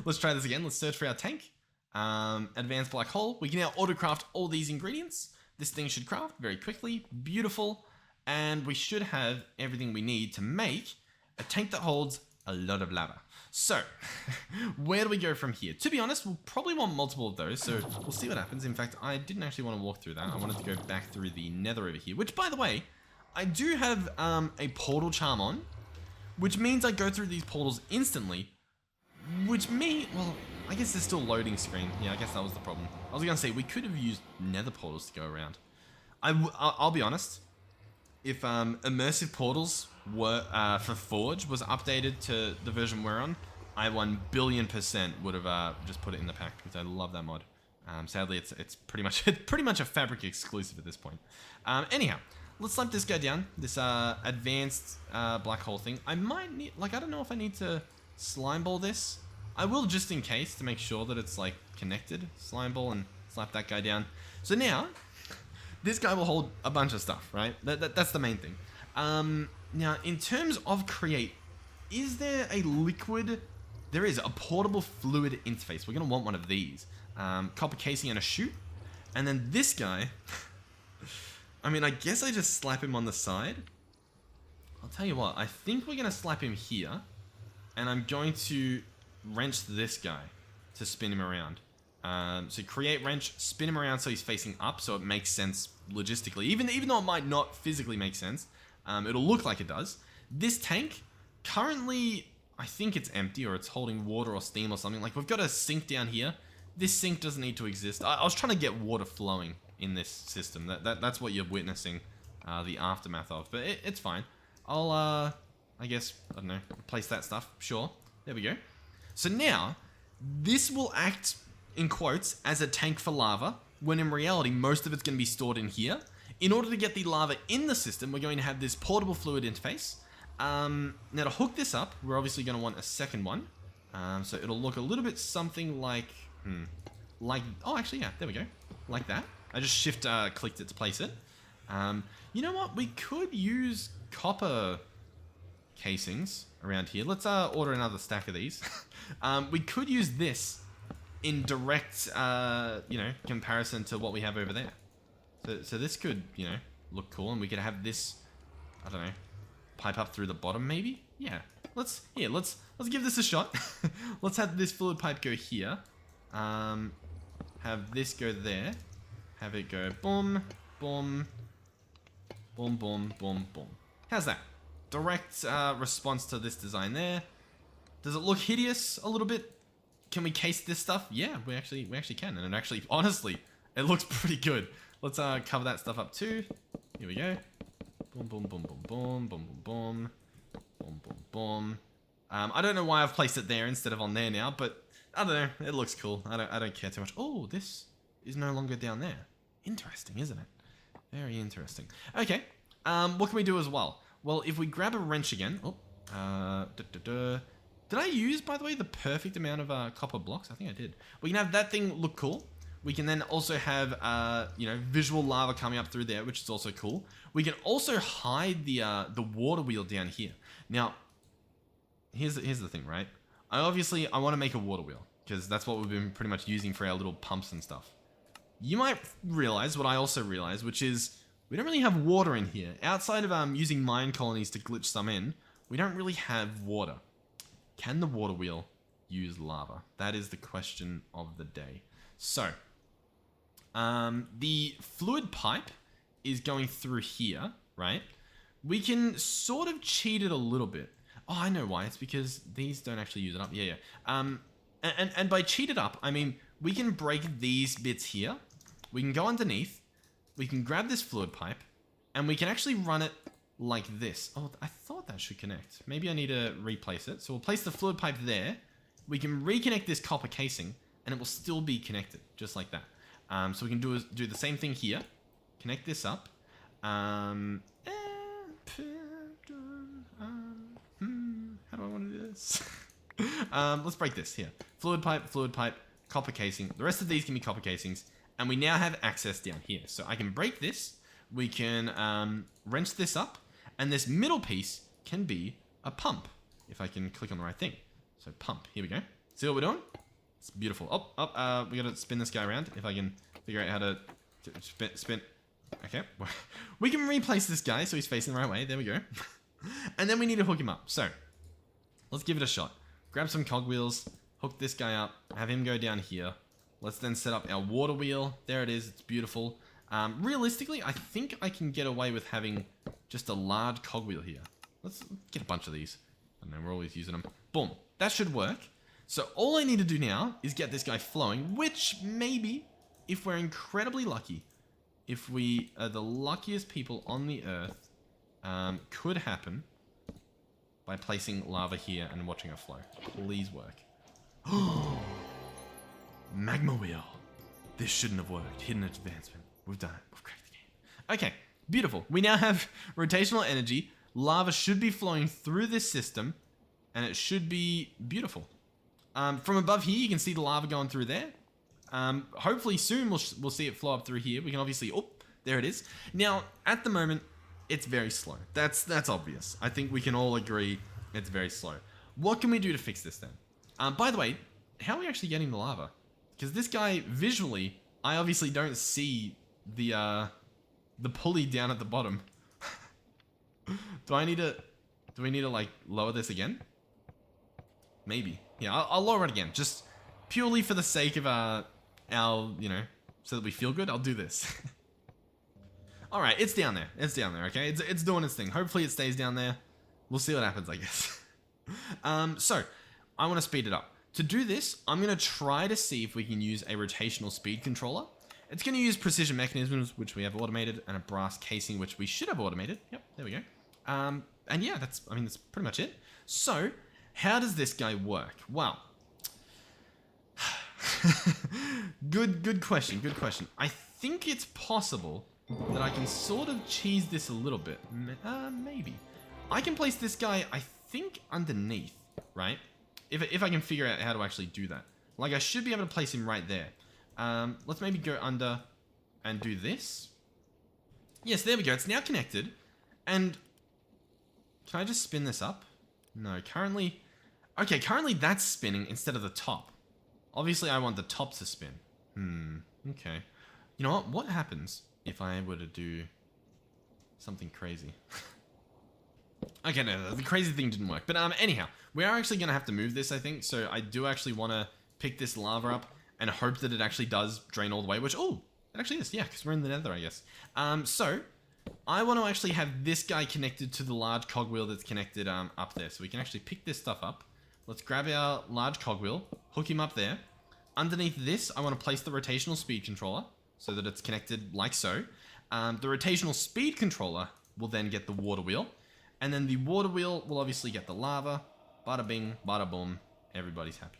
let's try this again. Let's search for our tank. Advanced black hole. We can now auto-craft all these ingredients. This thing should craft very quickly. Beautiful. And we should have everything we need to make a tank that holds a lot of lava. So, where do we go from here? To be honest, we'll probably want multiple of those, so we'll see what happens. In fact, I didn't actually want to walk through that. I wanted to go back through the Nether over here, which, by the way, I do have a portal charm on, which means I go through these portals instantly, which well, I guess there's still loading screen. Yeah, I guess that was the problem. I was going to say, we could have used Nether portals to go around. I'll be honest, if immersive portals were for Forge was updated to the version we're on, I 1,000,000,000% would have just put it in the pack because I love that mod. Sadly, it's pretty much a Fabric exclusive at this point. Anyhow, let's slap this guy down. This advanced black hole thing. I might need, like, I don't know if I need to slime ball this. I will just in case to make sure that it's like connected. Slime ball and slap that guy down. So now, this guy will hold a bunch of stuff, right? That's the main thing. Now, in terms of create, is there a liquid? There is a portable fluid interface. We're going to want one of these. Copper casing and a chute. And then this guy, I mean, I guess I just slap him on the side. I'll tell you what, I think we're going to slap him here. And I'm going to wrench this guy to spin him around. So create wrench, spin him around so he's facing up, so it makes sense logistically. Even though it might not physically make sense, it'll look like it does. This tank, currently, I think it's empty or it's holding water or steam or something. Like, we've got a sink down here. This sink doesn't need to exist. I was trying to get water flowing in this system. That's what you're witnessing the aftermath of. But it's fine. I'll, I guess, I don't know, replace that stuff. Sure. There we go. So now, this will act, in quotes, as a tank for lava, when in reality, most of it's going to be stored in here. In order to get the lava in the system, we're going to have this portable fluid interface. Now to hook this up, we're obviously going to want a second one. So it'll look a little bit something like, oh, actually, yeah, there we go. Like that. I just shift clicked it to place it. You know what? We could use copper casings around here. Let's order another stack of these. We could use this in direct, comparison to what we have over there. So this could, look cool, and we could have this, I don't know, pipe up through the bottom, maybe? Yeah. Let's give this a shot. Let's have this fluid pipe go here. Have this go there. Have it go boom, boom, boom, boom, boom, boom. How's that? Direct response to this design there. Does it look hideous a little bit? Can we case this stuff? Yeah, we actually can. And it actually, honestly, it looks pretty good. Let's cover that stuff up too. Here we go. Boom, boom, boom, boom, boom, boom, boom, boom, boom, boom, boom. I don't know why I've placed it there instead of on there now, but I don't know. It looks cool. I don't care too much. Oh, this is no longer down there. Interesting, isn't it? Very interesting. Okay. What can we do as well? Well, if we grab a wrench again. Oh, did I use, by the way, the perfect amount of copper blocks? I think I did. We can have that thing look cool. We can then also have, visual lava coming up through there, which is also cool. We can also hide the water wheel down here. Now, here's the thing, right? I want to make a water wheel, because that's what we've been pretty much using for our little pumps and stuff. You might realize what I also realize, which is we don't really have water in here. Outside of using mine colonies to glitch some in, we don't really have water. Can the water wheel use lava? That is the question of the day. So, the fluid pipe is going through here, right? We can sort of cheat it a little bit. Oh, I know why. It's because these don't actually use it up. Yeah. And by cheat it up, I mean, we can break these bits here. We can go underneath. We can grab this fluid pipe. And we can actually run it like this. Oh, I thought that should connect. Maybe I need to replace it. So we'll place the fluid pipe there. We can reconnect this copper casing. And it will still be connected, just like that. So we can do the same thing here. Connect this up. How do I want to do this? Let's break this here. Fluid pipe, copper casing. The rest of these can be copper casings. And we now have access down here. So I can break this. We can wrench this up. And this middle piece can be a pump. If I can click on the right thing. So pump. Here we go. See what we're doing? It's beautiful. We gotta spin this guy around. If I can figure out how to spin. Okay. We can replace this guy so he's facing the right way. There we go. And then we need to hook him up. So, let's give it a shot. Grab some cogwheels, hook this guy up, have him go down here. Let's then set up our water wheel. There it is. It's beautiful. Realistically, I think I can get away with having just a large cogwheel here. Let's get a bunch of these. I don't know, we're always using them. Boom. That should work. So all I need to do now is get this guy flowing, which maybe, if we're incredibly lucky, if we are the luckiest people on the earth, could happen by placing lava here and watching it flow. Please work. Magma wheel. This shouldn't have worked. Hidden advancement. We've done it. We've cracked the game. Okay, beautiful. We now have rotational energy. Lava should be flowing through this system, and it should be beautiful. From above here, you can see the lava going through there. Hopefully soon we'll see it flow up through here. We can obviously, oh, there it is. Now, at the moment, it's very slow. That's obvious. I think we can all agree it's very slow. What can we do to fix this then? By the way, how are we actually getting the lava? Because this guy, visually, I obviously don't see the pulley down at the bottom. Do we need to like lower this again? Maybe. Yeah, I'll lower it again, just purely for the sake of our, so that we feel good, I'll do this. All right, it's down there. It's down there, okay? It's doing its thing. Hopefully it stays down there. We'll see what happens, I guess. So, I want to speed it up. To do this, I'm going to try to see if we can use a rotational speed controller. It's going to use precision mechanisms, which we have automated, and a brass casing, which we should have automated. Yep, there we go. And yeah, that's pretty much it. So, how does this guy work? Well, good question. I think it's possible that I can sort of cheese this a little bit. Maybe. I can place this guy, I think, underneath, right? If I can figure out how to actually do that. Like, I should be able to place him right there. Let's maybe go under and do this. Yes, there we go. It's now connected. And can I just spin this up? No, currently... Okay, currently that's spinning instead of the top. Obviously, I want the top to spin. Okay. You know what happens if I were to do something crazy? Okay, no, the crazy thing didn't work. But anyhow, we are actually going to have to move this, I think. So I do actually want to pick this lava up and hope that it actually does drain all the way, which, oh, it actually is. Yeah, because we're in the Nether, I guess. So I want to actually have this guy connected to the large cogwheel that's connected up there. So we can actually pick this stuff up. Let's grab our large cogwheel, hook him up there. Underneath this, I want to place the rotational speed controller so that it's connected like so. The rotational speed controller will then get the water wheel. And then the water wheel will obviously get the lava. Bada bing, bada boom. Everybody's happy.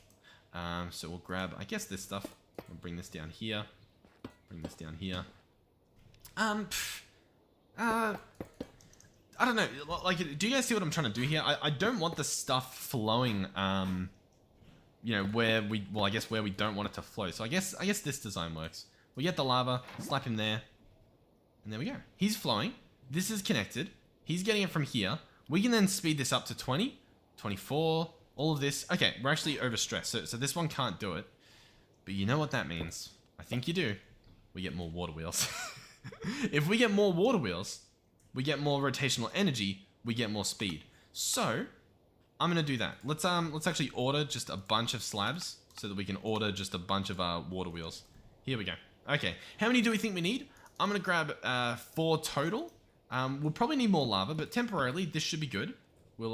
So we'll grab, I guess, this stuff. We'll bring this down here. Bring this down here. I don't know. Like, do you guys see what I'm trying to do here? I don't want the stuff flowing, where we, well, I guess where we don't want it to flow. So I guess this design works. We get the lava, slap him there, and there we go. He's flowing. This is connected. He's getting it from here. We can then speed this up to 20, 24, all of this. Okay, we're actually overstressed. So this one can't do it. But you know what that means? I think you do. We get more water wheels. If we get more water wheels, we get more rotational energy, we get more speed. So, I'm going to do that. Let's actually order just a bunch of slabs so that we can order just a bunch of water wheels. Here we go. Okay, how many do we think we need? I'm going to grab 4 total. We'll probably need more lava, but temporarily, this should be good. We'll,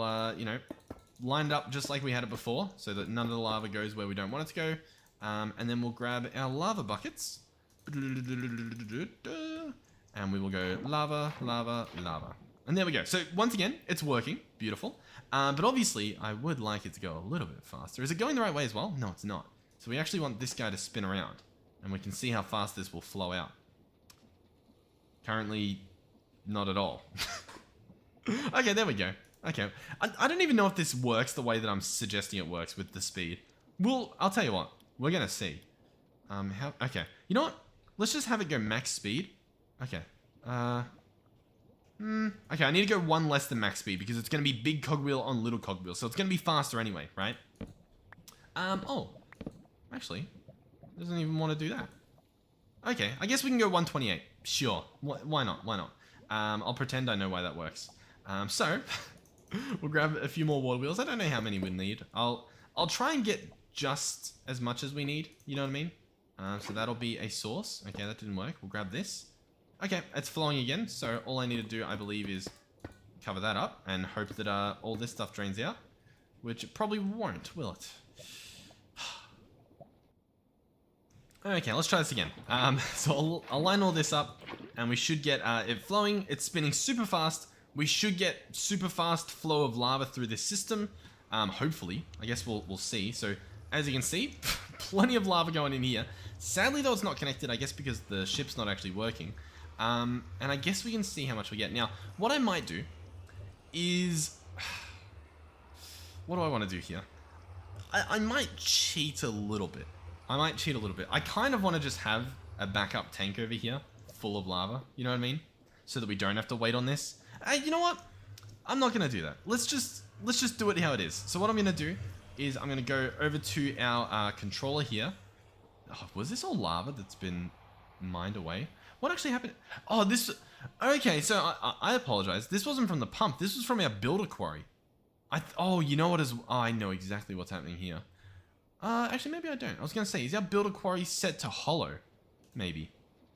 line it up just like we had it before, so that none of the lava goes where we don't want it to go. And then we'll grab our lava buckets. And we will go lava, lava, lava. And there we go. So, once again, it's working. Beautiful. But obviously, I would like it to go a little bit faster. Is it going the right way as well? No, it's not. So, we actually want this guy to spin around. And we can see how fast this will flow out. Currently... not at all. Okay, there we go. Okay. I don't even know if this works the way that I'm suggesting it works with the speed. I'll tell you what. We're going to see. Okay. You know what? Let's just have it go max speed. Okay. Okay, I need to go 1 less than max speed because it's going to be big cogwheel on little cogwheel. So it's going to be faster anyway, right? Oh. Actually, it doesn't even want to do that. Okay, I guess we can go 128. Sure. Why not? Why not? I'll pretend I know why that works. So, we'll grab a few more water wheels. I don't know how many we need. I'll try and get just as much as we need. You know what I mean? So that'll be a source. Okay, that didn't work. We'll grab this. Okay, it's flowing again. So all I need to do, I believe, is cover that up and hope that all this stuff drains out. Which it probably won't, will it? Okay, let's try this again. So I'll line all this up, and we should get it flowing. It's spinning super fast. We should get super fast flow of lava through this system. Hopefully, I guess we'll see. So as you can see, plenty of lava going in here. Sadly, though, it's not connected. I guess because the ship's not actually working. And I guess we can see how much we get. Now, what I might do is, what do I want to do here? I might cheat a little bit. I kind of want to just have a backup tank over here full of lava. You know what I mean? So that we don't have to wait on this. You know what? I'm not going to do that. Let's just do it how it is. So what I'm going to do is I'm going to go over to our controller here. Oh, was this all lava that's been mined away? What actually happened? Oh, this... Okay, so I apologize. This wasn't from the pump. This was from our builder quarry. Oh, you know what is... Oh, I know exactly what's happening here. Actually, maybe I don't. I was going to say, is our builder quarry set to hollow? Maybe.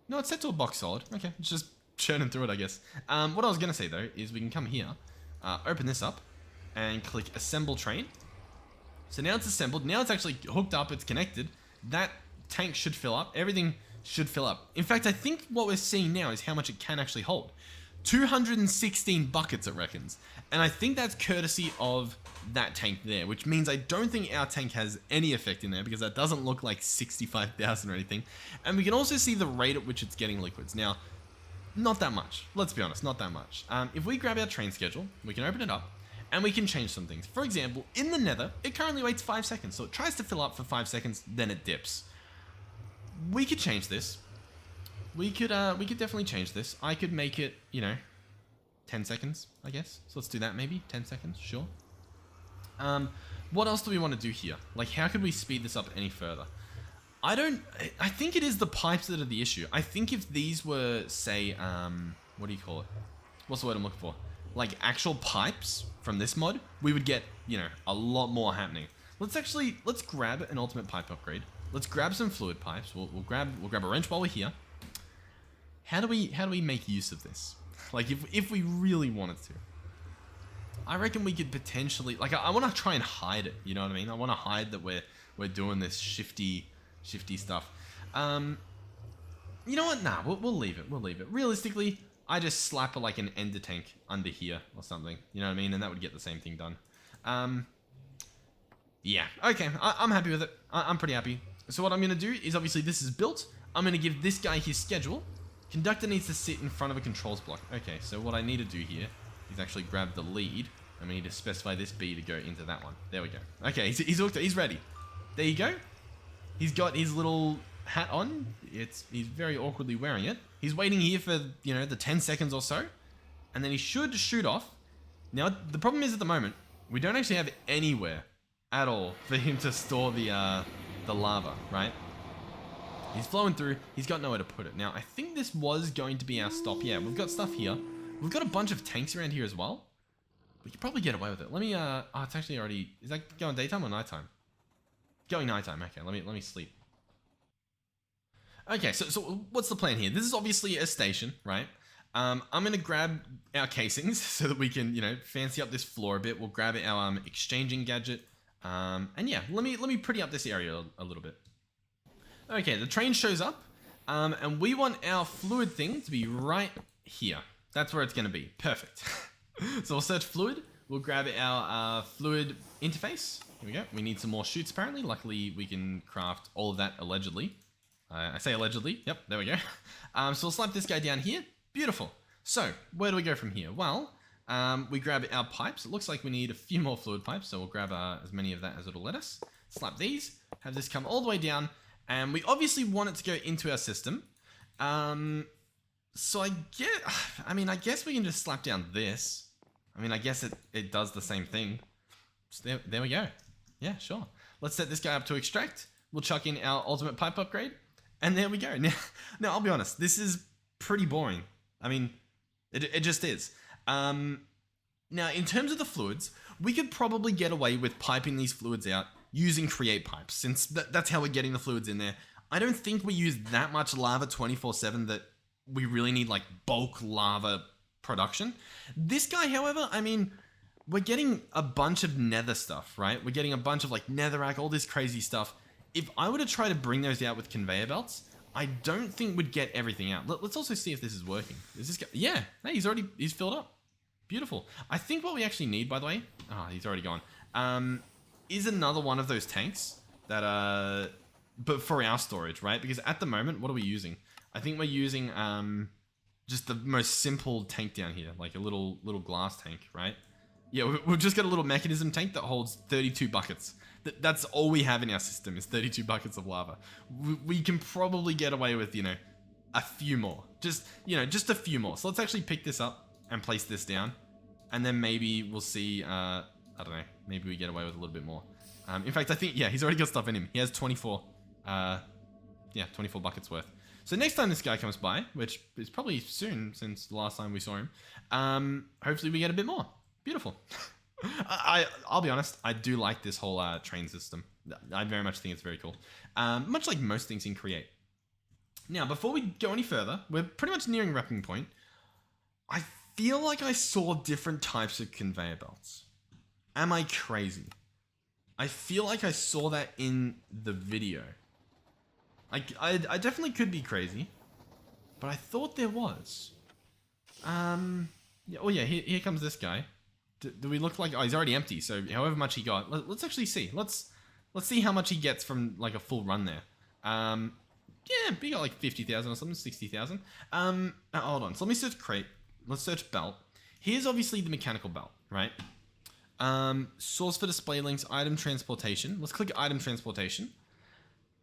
No, it's set to a box solid. Okay, it's just churning through it, I guess. What I was going to say, though, is we can come here, open this up, and click Assemble Train. So now it's assembled. Now it's actually hooked up. It's connected. That tank should fill up. Everything should fill up. In fact, I think what we're seeing now is how much it can actually hold. 216 buckets, it reckons. And I think that's courtesy of that tank there, which means I don't think our tank has any effect in there because that doesn't look like 65,000 or anything. And we can also see the rate at which it's getting liquids. Now, not that much. Let's be honest, not that much. If we grab our train schedule, we can open it up and we can change some things. For example, in the Nether, it currently waits 5 seconds. So it tries to fill up for 5 seconds, then it dips. We could change this. We could definitely change this. I could make it, 10 seconds, I guess. So let's do that maybe, 10 seconds, sure. What else do we want to do here? Like, how could we speed this up any further? I think it is the pipes that are the issue. I think if these were, say, what do you call it? What's the word I'm looking for? Like actual pipes from this mod, we would get, a lot more happening. Let's grab an ultimate pipe upgrade. Let's grab some fluid pipes. We'll grab a wrench while we're here. How do we make use of this? Like if we really wanted to. I reckon we could potentially, like, I want to try and hide it, you know what I mean? I want to hide that we're doing this shifty stuff. You know what? Nah, we'll leave it. We'll leave it. Realistically, I just slap like an ender tank under here or something, you know what I mean? And that would get the same thing done. Yeah, okay, I'm happy with it. I'm pretty happy. So what I'm going to do is, obviously this is built. I'm going to give this guy his schedule. Conductor needs to sit in front of a controls block. Okay, so what I need to do here is actually grab the lead, and we need to specify this B to go into that one. There we go. Okay, he's ready. There you go. He's got his little hat on. He's very awkwardly wearing it. He's waiting here for, the 10 seconds or so, and then he should shoot off. Now, the problem is at the moment, we don't actually have anywhere at all for him to store the lava, right? He's flowing through. He's got nowhere to put it. Now, I think this was going to be our stop. Yeah, we've got stuff here. We've got a bunch of tanks around here as well. We could probably get away with it. Let me, oh, it's actually already, is that going daytime or nighttime? Going nighttime. Okay, let me sleep. Okay, so what's the plan here? This is obviously a station, right? I'm going to grab our casings so that we can, fancy up this floor a bit. We'll grab our exchanging gadget. And yeah, let me pretty up this area a little bit. Okay, the train shows up, and we want our fluid thing to be right here. That's where it's going to be. Perfect. So we'll search fluid. We'll grab our fluid interface. Here we go. We need some more chutes, apparently. Luckily, we can craft all of that allegedly. I say allegedly. Yep, there we go. So we'll slap this guy down here. Beautiful. So, where do we go from here? Well, we grab our pipes. It looks like we need a few more fluid pipes, so we'll grab as many of that as it'll let us. Slap these. Have this come all the way down. And we obviously want it to go into our system. So I guess we can just slap down this. I guess it does the same thing. So there we go. Yeah, sure. Let's set this guy up to extract. We'll chuck in our ultimate pipe upgrade. And there we go. Now I'll be honest. This is pretty boring. It just is. Now, in terms of the fluids, we could probably get away with piping these fluids out using create pipes, since that's how we're getting the fluids in there. I don't think we use that much lava 24/7 that we really need like bulk lava production. This guy, however, we're getting a bunch of nether stuff, right? We're getting a bunch of like netherrack, all this crazy stuff. If I were to try to bring those out with conveyor belts, I don't think we'd get everything out. Let's also see if this is working. Is this guy? Yeah, hey, he's filled up. Beautiful. I think what we actually need, by the way, he's already gone, is another one of those tanks that, but for our storage, right? Because at the moment, what are we using? I think we're using, just the most simple tank down here, like a little glass tank, right? Yeah, we've just got a little mechanism tank that holds 32 buckets. That's all we have in our system is 32 buckets of lava. We can probably get away with, a few more. Just a few more. So let's actually pick this up and place this down. And then maybe we'll see, I don't know, maybe we get away with a little bit more. In fact, I think, yeah, he's already got stuff in him. He has 24 buckets worth. So next time this guy comes by, which is probably soon since the last time we saw him, hopefully we get a bit more. Beautiful. I'll be honest, I do like this whole train system. I very much think it's very cool. Much like most things in Create. Now, before we go any further, we're pretty much nearing wrapping point. I feel like I saw different types of conveyor belts. Am I crazy? I feel like I saw that in the video. I definitely could be crazy, but I thought there was. Yeah, oh yeah, here comes this guy. Do we look like... Oh, he's already empty, so however much he got... Let's actually see. Let's see how much he gets from, like, a full run there. Yeah, he got, like, 50,000 or something, 60,000. Hold on. So let me search crate. Let's search belt. Here's obviously the mechanical belt, right? Source for display links, item transportation. Let's click item transportation.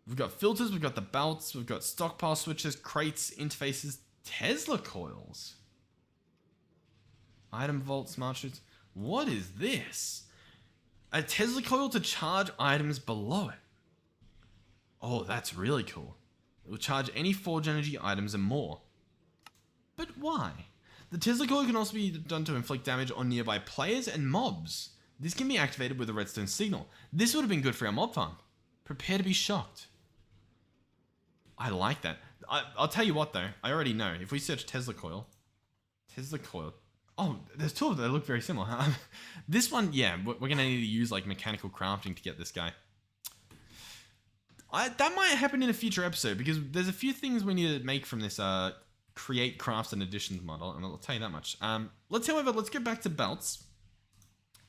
We've got filters, we've got the belts, we've got stockpile switches, crates, interfaces, Tesla coils. Item vault, smart chutes. What is this? A Tesla coil to charge items below it. Oh, that's really cool. It will charge any forge energy items and more. But why? The Tesla coil can also be done to inflict damage on nearby players and mobs. This can be activated with a redstone signal. This would have been good for our mob farm. Prepare to be shocked. I like that. I'll tell you what though, I already know. If we search Tesla coil. Oh, there's two of them that look very similar. This one, yeah, we're going to need to use like mechanical crafting to get this guy. That might happen in a future episode because there's a few things we need to make from this create crafts and additions model, and I'll tell you that much. Let's go back to belts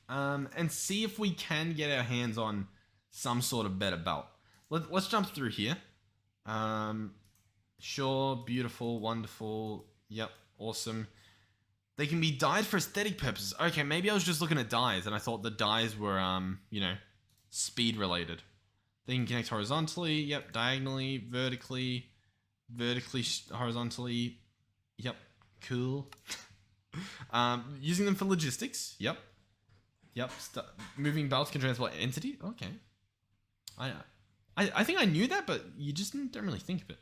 and see if we can get our hands on some sort of better belt. Let's jump through here. Sure, beautiful, wonderful, yep, awesome. They can be dyed for aesthetic purposes. Okay, maybe I was just looking at dyes and I thought the dyes were, you know, speed related. They can connect horizontally, yep, diagonally, vertically, horizontally, yep, cool. Using them for logistics, yep. Moving belts can transport entity, okay. I think I knew that, but you just don't really think of it.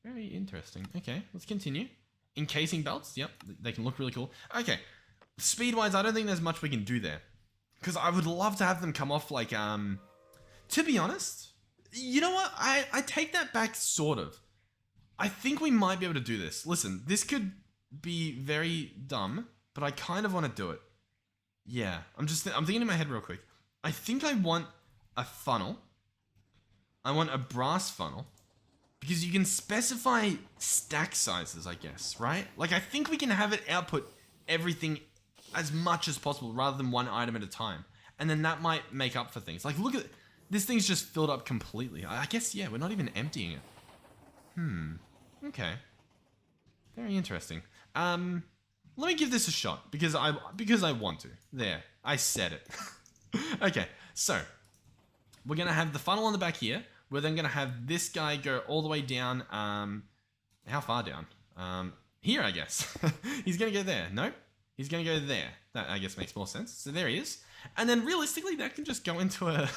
Very interesting. Okay, let's continue. Encasing belts, yep, they can look really cool. Okay, speed-wise, I don't think there's much we can do there. Because I would love to have them come off like, to be honest, you know what? I take that back, sort of. I think we might be able to do this. Listen, this could be very dumb, but I kind of want to do it. Yeah, I'm thinking in my head real quick. I think I want a funnel. I want a brass funnel. Because you can specify stack sizes, I guess, right? Like, I think we can have it output everything as much as possible rather than one item at a time. And then that might make up for things. Like, look at... This thing's just filled up completely. I guess, yeah, we're not even emptying it. Okay. Very interesting. Let me give this a shot because I want to. There. I said it. Okay, so... We're going to have the funnel on the back here. We're then going to have this guy go all the way down, how far down? Here, I guess. He's going to go there. Nope. He's going to go there. That, I guess, makes more sense. So there he is. And then realistically, that can just go into a...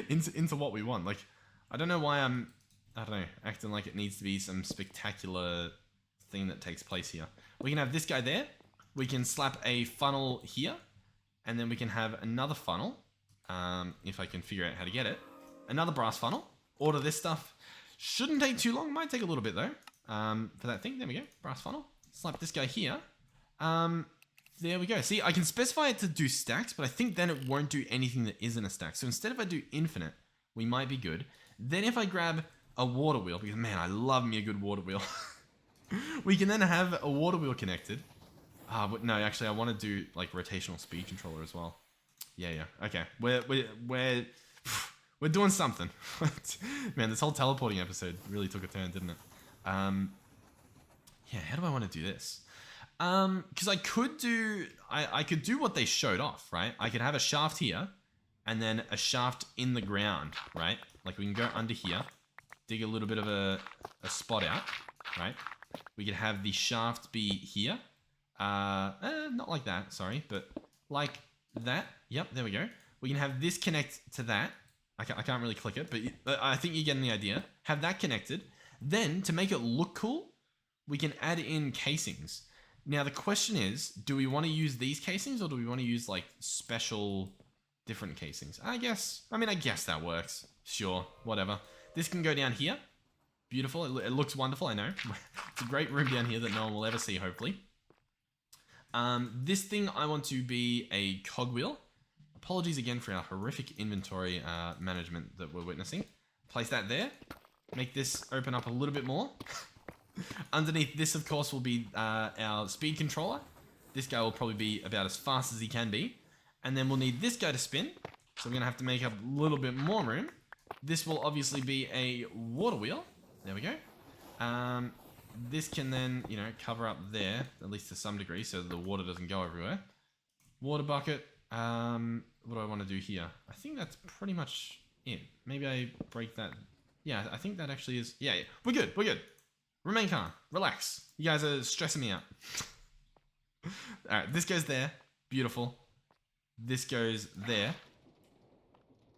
into what we want. Like, I don't know why I'm, I don't know, acting like it needs to be some spectacular thing that takes place here. We can have this guy there. We can slap a funnel here. And then we can have another funnel. If I can figure out how to get it. Another brass funnel. Order this stuff. Shouldn't take too long. Might take a little bit though. For that thing. There we go. Brass funnel. Slap this guy here. There we go. See, I can specify it to do stacks, but I think then it won't do anything that isn't a stack. So instead if I do infinite, we might be good. Then if I grab a water wheel, because man, I love me a good water wheel. We can then have a water wheel connected. No, actually I want to do like rotational speed controller as well. Yeah. Okay. We're doing something. Man, this whole teleporting episode really took a turn, didn't it? Yeah, how do I want to do this? Because I could do what they showed off, right? I could have a shaft here, and then a shaft in the ground, right? Like we can go under here, dig a little bit of a spot out, right? We could have the shaft be here. Not like that, sorry, but like that. Yep, there we go. We can have this connect to that. I can't really click it, but I think you're getting the idea. Have that connected. Then, to make it look cool, we can add in casings. Now the question is, do we want to use these casings or do we want to use like special different casings? I guess that works. Sure, whatever. This can go down here. Beautiful. It looks wonderful, I know. It's a great room down here that no one will ever see, hopefully. This thing I want to be a cogwheel. Apologies again for our horrific inventory management that we're witnessing. Place that there. Make this open up a little bit more. Underneath this, of course, will be our speed controller. This guy will probably be about as fast as he can be. And then we'll need this guy to spin. So we're going to have to make up a little bit more room. This will obviously be a water wheel. There we go. This can then, you know, cover up there, at least to some degree, so that the water doesn't go everywhere. Water bucket. What do I want to do here? I think that's pretty much it. Maybe I break that. Yeah, I think that actually is. Yeah, we're good. We're good. Remain calm. Relax. You guys are stressing me out. Alright, this goes there. Beautiful. This goes there.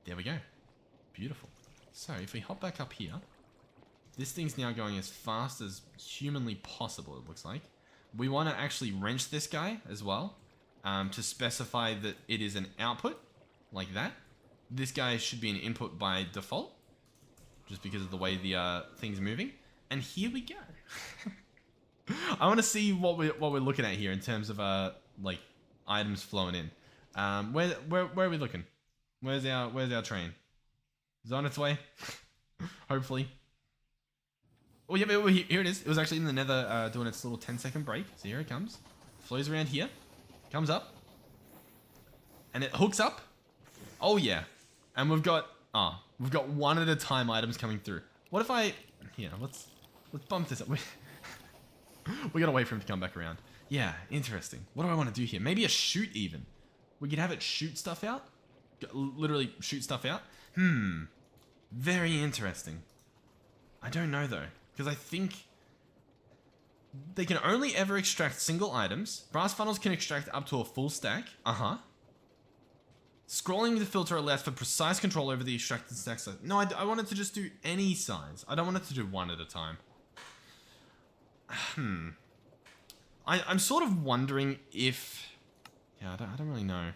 There we go. Beautiful. So, if we hop back up here, this thing's now going as fast as humanly possible, it looks like. We want to actually wrench this guy as well, to specify that it is an output, like that. This guy should be an input by default, just because of the way the thing's moving. And here we go. I want to see what we're looking at here in terms of like items flowing in. Where are we looking? Where's our train? Is it on its way? Hopefully. Oh yeah, here it is. It was actually in the Nether doing its little 10-second break. So here it comes. Flows around here. Comes up. And it hooks up. Oh yeah. And we've got one at a time items coming through. What if let's bump this up. We gotta wait for him to come back around. Yeah, interesting. What do I want to do here? Maybe a shoot even. We could have it shoot stuff out. Literally shoot stuff out. Very interesting. I don't know though. Because I think they can only ever extract single items. Brass funnels can extract up to a full stack. Scrolling the filter allows for precise control over the extracted stack size. No, I wanted to just do any size. I don't want it to do one at a time. I'm sort of wondering if... Yeah, I don't really know.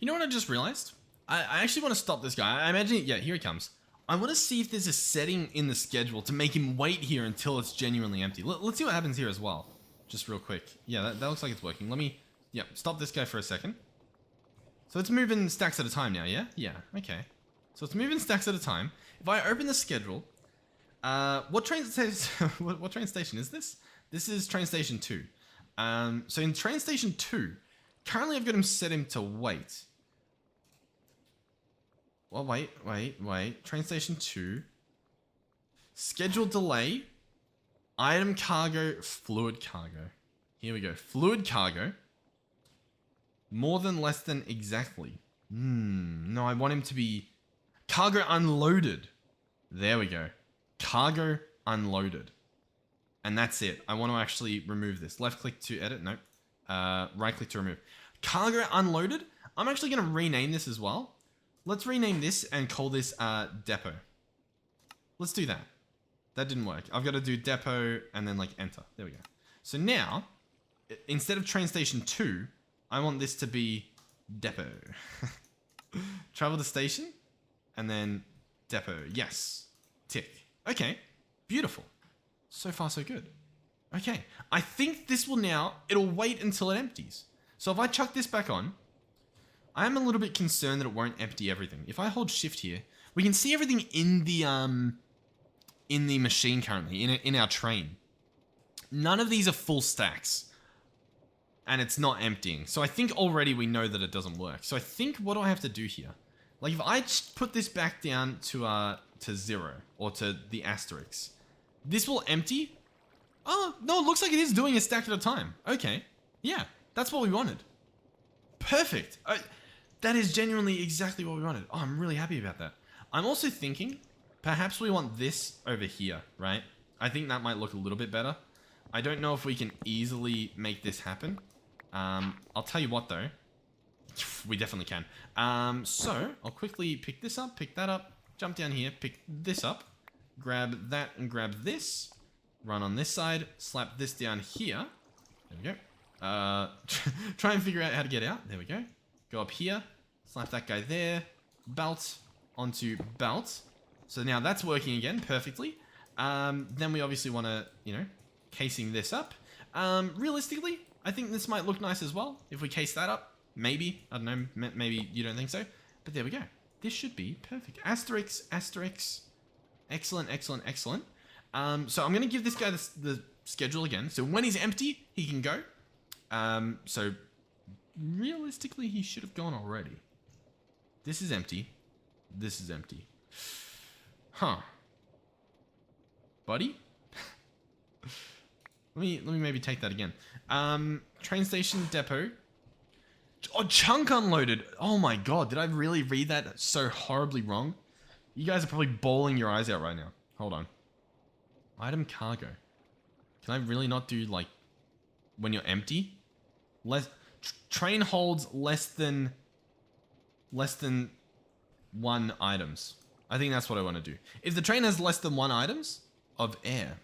You know what I just realized? I actually want to stop this guy. I imagine... Yeah, here he comes. I want to see if there's a setting in the schedule to make him wait here until it's genuinely empty. Let's see what happens here as well. Just real quick. Yeah, that looks like it's working. Let me... Yeah, stop this guy for a second. So it's moving stacks at a time now, yeah? Yeah, okay. So it's moving stacks at a time. If I open the schedule... what train station is this? This is train station 2. So in train station 2, currently I've got him set him to wait. Well, wait. Train station 2. Scheduled delay. Item cargo, fluid cargo. Here we go. Fluid cargo. More than, less than, exactly. No, I want him to be... Cargo unloaded. There we go. Cargo unloaded. And that's it. I want to actually remove this. Left click to edit. Nope. Right click to remove. Cargo unloaded. I'm actually going to rename this as well. Let's rename this and call this depot. Let's do that. That didn't work. I've got to do depot and then like enter. There we go. So now, instead of train station 2, I want this to be depot. Travel to station and then depot. Yes. Tick. Okay. Beautiful. So far, so good. Okay. I think this will now, it'll wait until it empties. So if I chuck this back on, I am a little bit concerned that it won't empty everything. If I hold shift here, we can see everything in the machine currently, in our train. None of these are full stacks. And it's not emptying. So I think already we know that it doesn't work. So I think, what do I have to do here? Like if I just put this back down to 0 or to the asterisk, this will empty. Oh, no, it looks like it is doing a stack at a time. Okay. Yeah, that's what we wanted. Perfect. That is genuinely exactly what we wanted. Oh, I'm really happy about that. I'm also thinking, perhaps we want this over here, right? I think that might look a little bit better. I don't know if we can easily make this happen. I'll tell you what though. We definitely can. So, I'll quickly pick this up, pick that up, jump down here, pick this up, grab that and grab this. Run on this side, slap this down here. There we go. Try and figure out how to get out. There we go. Go up here, slap that guy there, belt onto belt. So now that's working again perfectly. Then we obviously want to, casing this up. Realistically, I think this might look nice as well if we case that up. Maybe, I don't know, maybe you don't think so. But there we go. This should be perfect. Asterisk, asterisk. Excellent, excellent, excellent. So I'm going to give this guy the schedule again. So when he's empty, he can go. So realistically, he should have gone already. This is empty. This is empty. Huh. Buddy? let me maybe take that again. Train station depot. Oh, chunk unloaded. Oh my god, did I really read that so horribly wrong? You guys are probably bawling your eyes out right now. Hold on. Item cargo. Can I really not do, like, when you're empty? Train holds less than 1 items. I think that's what I want to do. If the train has less than 1 items of air,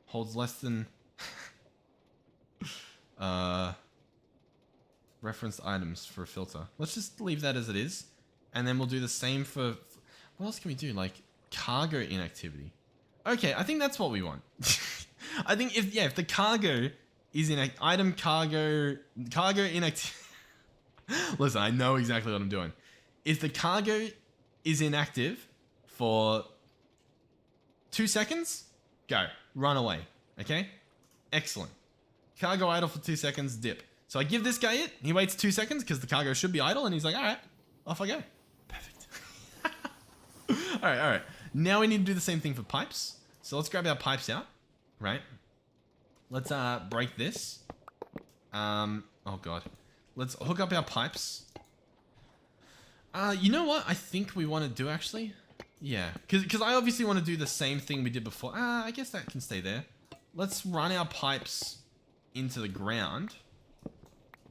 holds less than referenced items for a filter. Let's just leave that as it is, and then we'll do the same for what else can we do? Like cargo inactivity. Okay, I think that's what we want. I think if the cargo is in item cargo inactivity. Listen, I know exactly what I'm doing. If the cargo is inactive for 2 seconds, go. Run away. Okay? Excellent. Cargo idle for 2 seconds, dip. So I give this guy it. He waits 2 seconds because the cargo should be idle, and he's like, alright, off I go. Perfect. Alright. Now we need to do the same thing for pipes. So let's grab our pipes out. Right? Let's break this. Oh god. Let's hook up our pipes. You know what I think we want to do actually? Yeah, because I obviously want to do the same thing we did before. I guess that can stay there. Let's run our pipes into the ground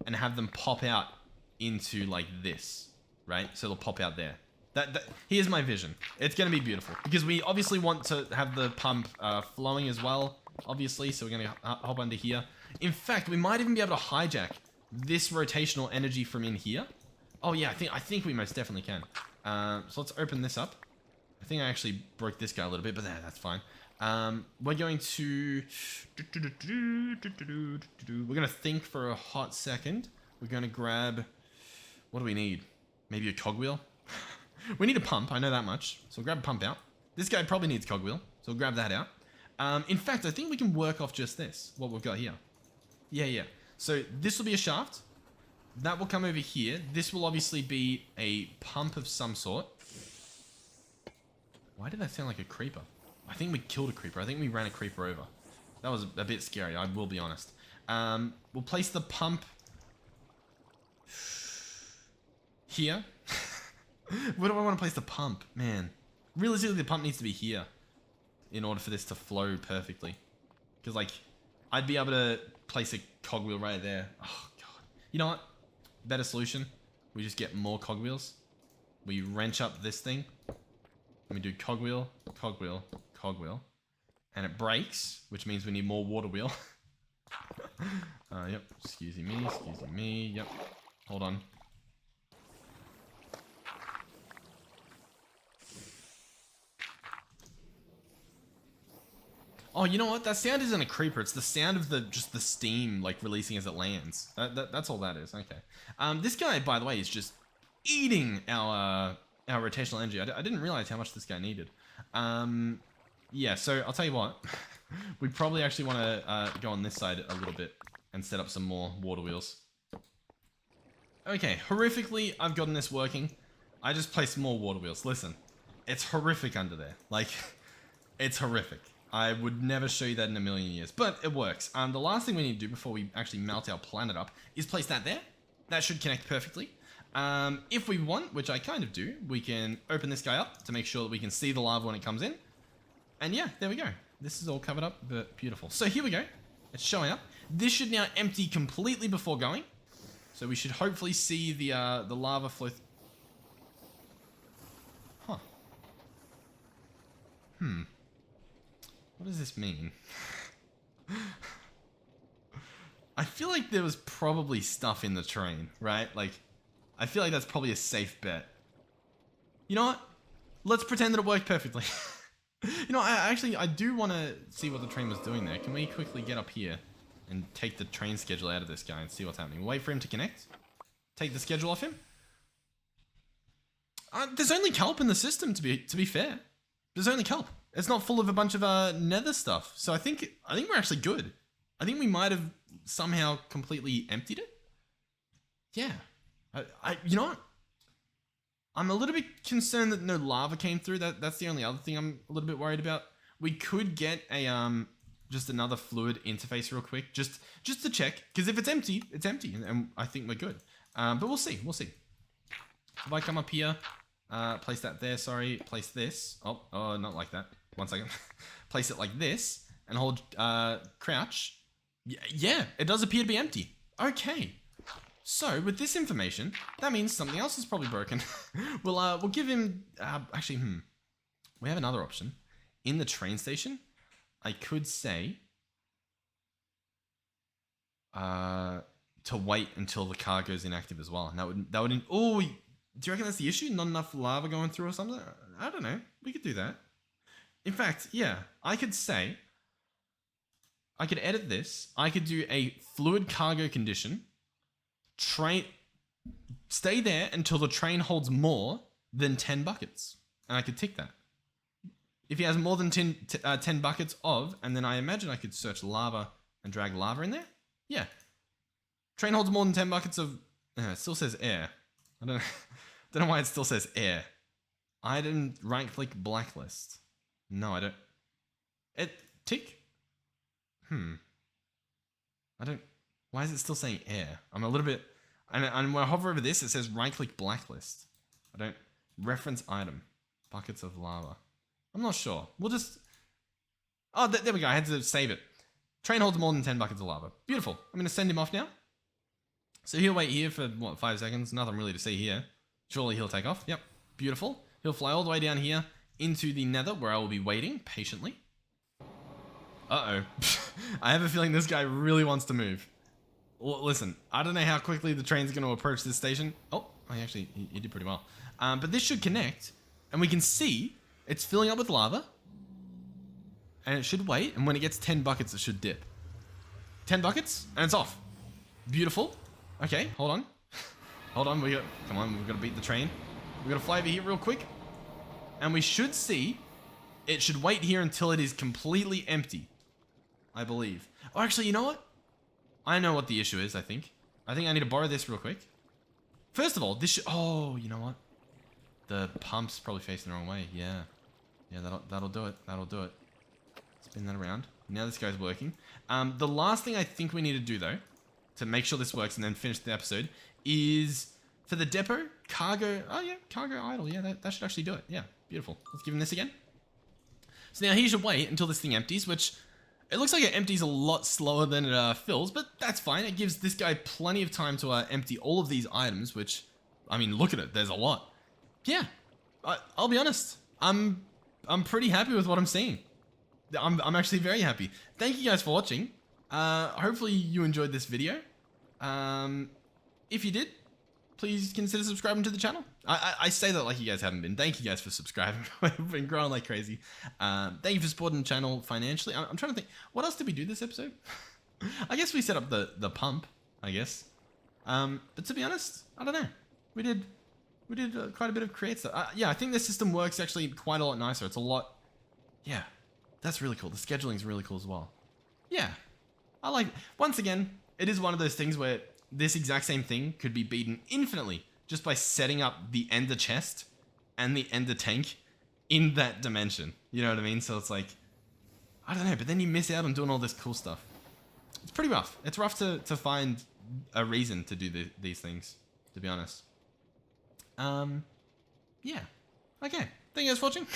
and have them pop out into like this, right? So they'll pop out there. Here's my vision. It's going to be beautiful because we obviously want to have the pump flowing as well, obviously. So we're going to hop under here. In fact, we might even be able to hijack this rotational energy from in here. Oh yeah, I think we most definitely can. So let's open this up. I think I actually broke this guy a little bit, but that's fine. We're going to think for a hot second. We're going to grab, what do we need? Maybe a cogwheel? We need a pump, I know that much. So we'll grab a pump out. This guy probably needs cogwheel, so we'll grab that out. In fact, I think we can work off just this, what we've got here. Yeah. So this will be a shaft. That will come over here. This will obviously be a pump of some sort. Why did that sound like a creeper? I think we killed a creeper. I think we ran a creeper over. That was a bit scary, I will be honest. We'll place the pump here. Where do I want to place the pump? Man. Realistically, the pump needs to be here in order for this to flow perfectly. Because, like, I'd be able to place a cogwheel right there. Oh, God. You know what? Better solution. We just get more cogwheels. We wrench up this thing. And we do cogwheel, cogwheel, cogwheel. And it breaks, which means we need more water wheel. Yep. Excuse me. Yep. Hold on. Oh, you know what? That sound isn't a creeper. It's the sound of just the steam, like, releasing as it lands. That's all that is. Okay. This guy, by the way, is just eating our rotational energy. I didn't realize how much this guy needed. Yeah, so I'll tell you what. We probably actually want to go on this side a little bit and set up some more water wheels. Okay, horrifically, I've gotten this working. I just placed more water wheels. Listen, it's horrific under there. Like, it's horrific. I would never show you that in a million years, but it works. The last thing we need to do before we actually melt our planet up is place that there. That should connect perfectly. If we want, which I kind of do, we can open this guy up to make sure that we can see the lava when it comes in. And yeah, there we go. This is all covered up, but beautiful. So here we go. It's showing up. This should now empty completely before going. So we should hopefully see the lava flow. What does this mean? I feel like there was probably stuff in the train, right? Like, I feel like that's probably a safe bet. You know what? Let's pretend that it worked perfectly. You know, I do want to see what the train was doing there. Can we quickly get up here and take the train schedule out of this guy and see what's happening? Wait for him to connect. Take the schedule off him. There's only kelp in the system, to be fair. There's only kelp. It's not full of a bunch of nether stuff. So I think we're actually good. I think we might have somehow completely emptied it. Yeah. You know what? I'm a little bit concerned that no lava came through. That's the only other thing I'm a little bit worried about. We could get a just another fluid interface real quick, just to check. Because if it's empty, it's empty, and I think we're good. But we'll see. We'll see. If I come up here, place that there. Sorry, place this. Oh, not like that. 1 second. Place it like this and hold crouch. Yeah, it does appear to be empty. Okay. So with this information, that means something else is probably broken. we'll give him. Actually, we have another option in the train station. I could say to wait until the car goes inactive as well, and that would. Oh, do you reckon that's the issue? Not enough lava going through or something? I don't know. We could do that. In fact, yeah, I could say. I could edit this. I could do a fluid cargo condition. Train, stay there until the train holds more than 10 buckets. And I could tick that. If he has more than 10 buckets of, and then I imagine I could search lava and drag lava in there. Yeah. Train holds more than 10 buckets of, it still says air. I don't know why it still says air. I didn't right click blacklist. No, I don't. Tick? Why is it still saying air? I'm a little bit, and when I hover over this, it says right-click blacklist. I don't, reference item, buckets of lava. I'm not sure. We'll just, oh, there we go. I had to save it. Train holds more than 10 buckets of lava. Beautiful. I'm going to send him off now. So he'll wait here for, 5 seconds? Nothing really to see here. Surely he'll take off. Yep. Beautiful. He'll fly all the way down here into the nether where I will be waiting patiently. Uh-oh. I have a feeling this guy really wants to move. Well, listen, I don't know how quickly the train's going to approach this station. Oh, actually, he did pretty well. But this should connect, and we can see it's filling up with lava. And it should wait, and when it gets 10 buckets, it should dip. 10 buckets, and it's off. Beautiful. Okay, hold on. Hold on, come on, we've got to beat the train. We've got to fly over here real quick. And we should see, it should wait here until it is completely empty. I believe. Oh, actually, you know what? I know what the issue is, I think. I think I need to borrow this real quick. First of all, this should... Oh, you know what? The pump's probably facing the wrong way. Yeah. Yeah, that'll do it. That'll do it. Spin that around. Now this guy's working. The last thing I think we need to do, though, to make sure this works and then finish the episode, is for the depot, cargo... Oh, yeah, cargo idle. Yeah, that should actually do it. Yeah, beautiful. Let's give him this again. So now he should wait until this thing empties, which... It looks like it empties a lot slower than it fills, but that's fine. It gives this guy plenty of time to empty all of these items, which, I mean, look at it. There's a lot. Yeah, I'll be honest. I'm pretty happy with what I'm seeing. I'm actually very happy. Thank you guys for watching. Hopefully you enjoyed this video. If you did, please consider subscribing to the channel. I say that like you guys haven't been. Thank you guys for subscribing. We've been growing like crazy. Thank you for supporting the channel financially. I'm trying to think, what else did we do this episode? I guess we set up the pump, I guess. But to be honest, I don't know. We did quite a bit of create stuff. Yeah, I think the system works actually quite a lot nicer. It's a lot, yeah, that's really cool. The scheduling is really cool as well. Yeah, I like, once again, it is one of those things where this exact same thing could be beaten infinitely just by setting up the ender chest and the ender tank in that dimension. You know what I mean? So it's like, I don't know, but then you miss out on doing all this cool stuff. It's pretty rough. It's rough to find a reason to do these things, to be honest. Yeah. Okay. Thank you guys for watching.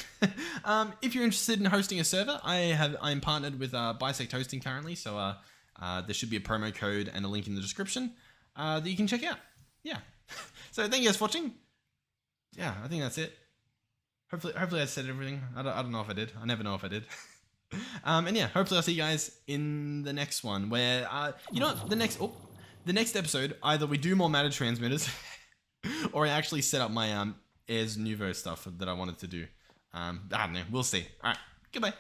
If you're interested in hosting a server, I'm partnered with Bisect Hosting currently, so there should be a promo code and a link in the description that you can check out. Yeah. So thank you guys for watching. Yeah, I think that's it. Hopefully I said everything. I don't know if I did. I never know if I did. And yeah, hopefully I'll see you guys in the next one where, you know what, the next episode, either we do more matter transmitters or I actually set up my Airs Nouveau stuff that I wanted to do. I don't know. We'll see. All right. Goodbye.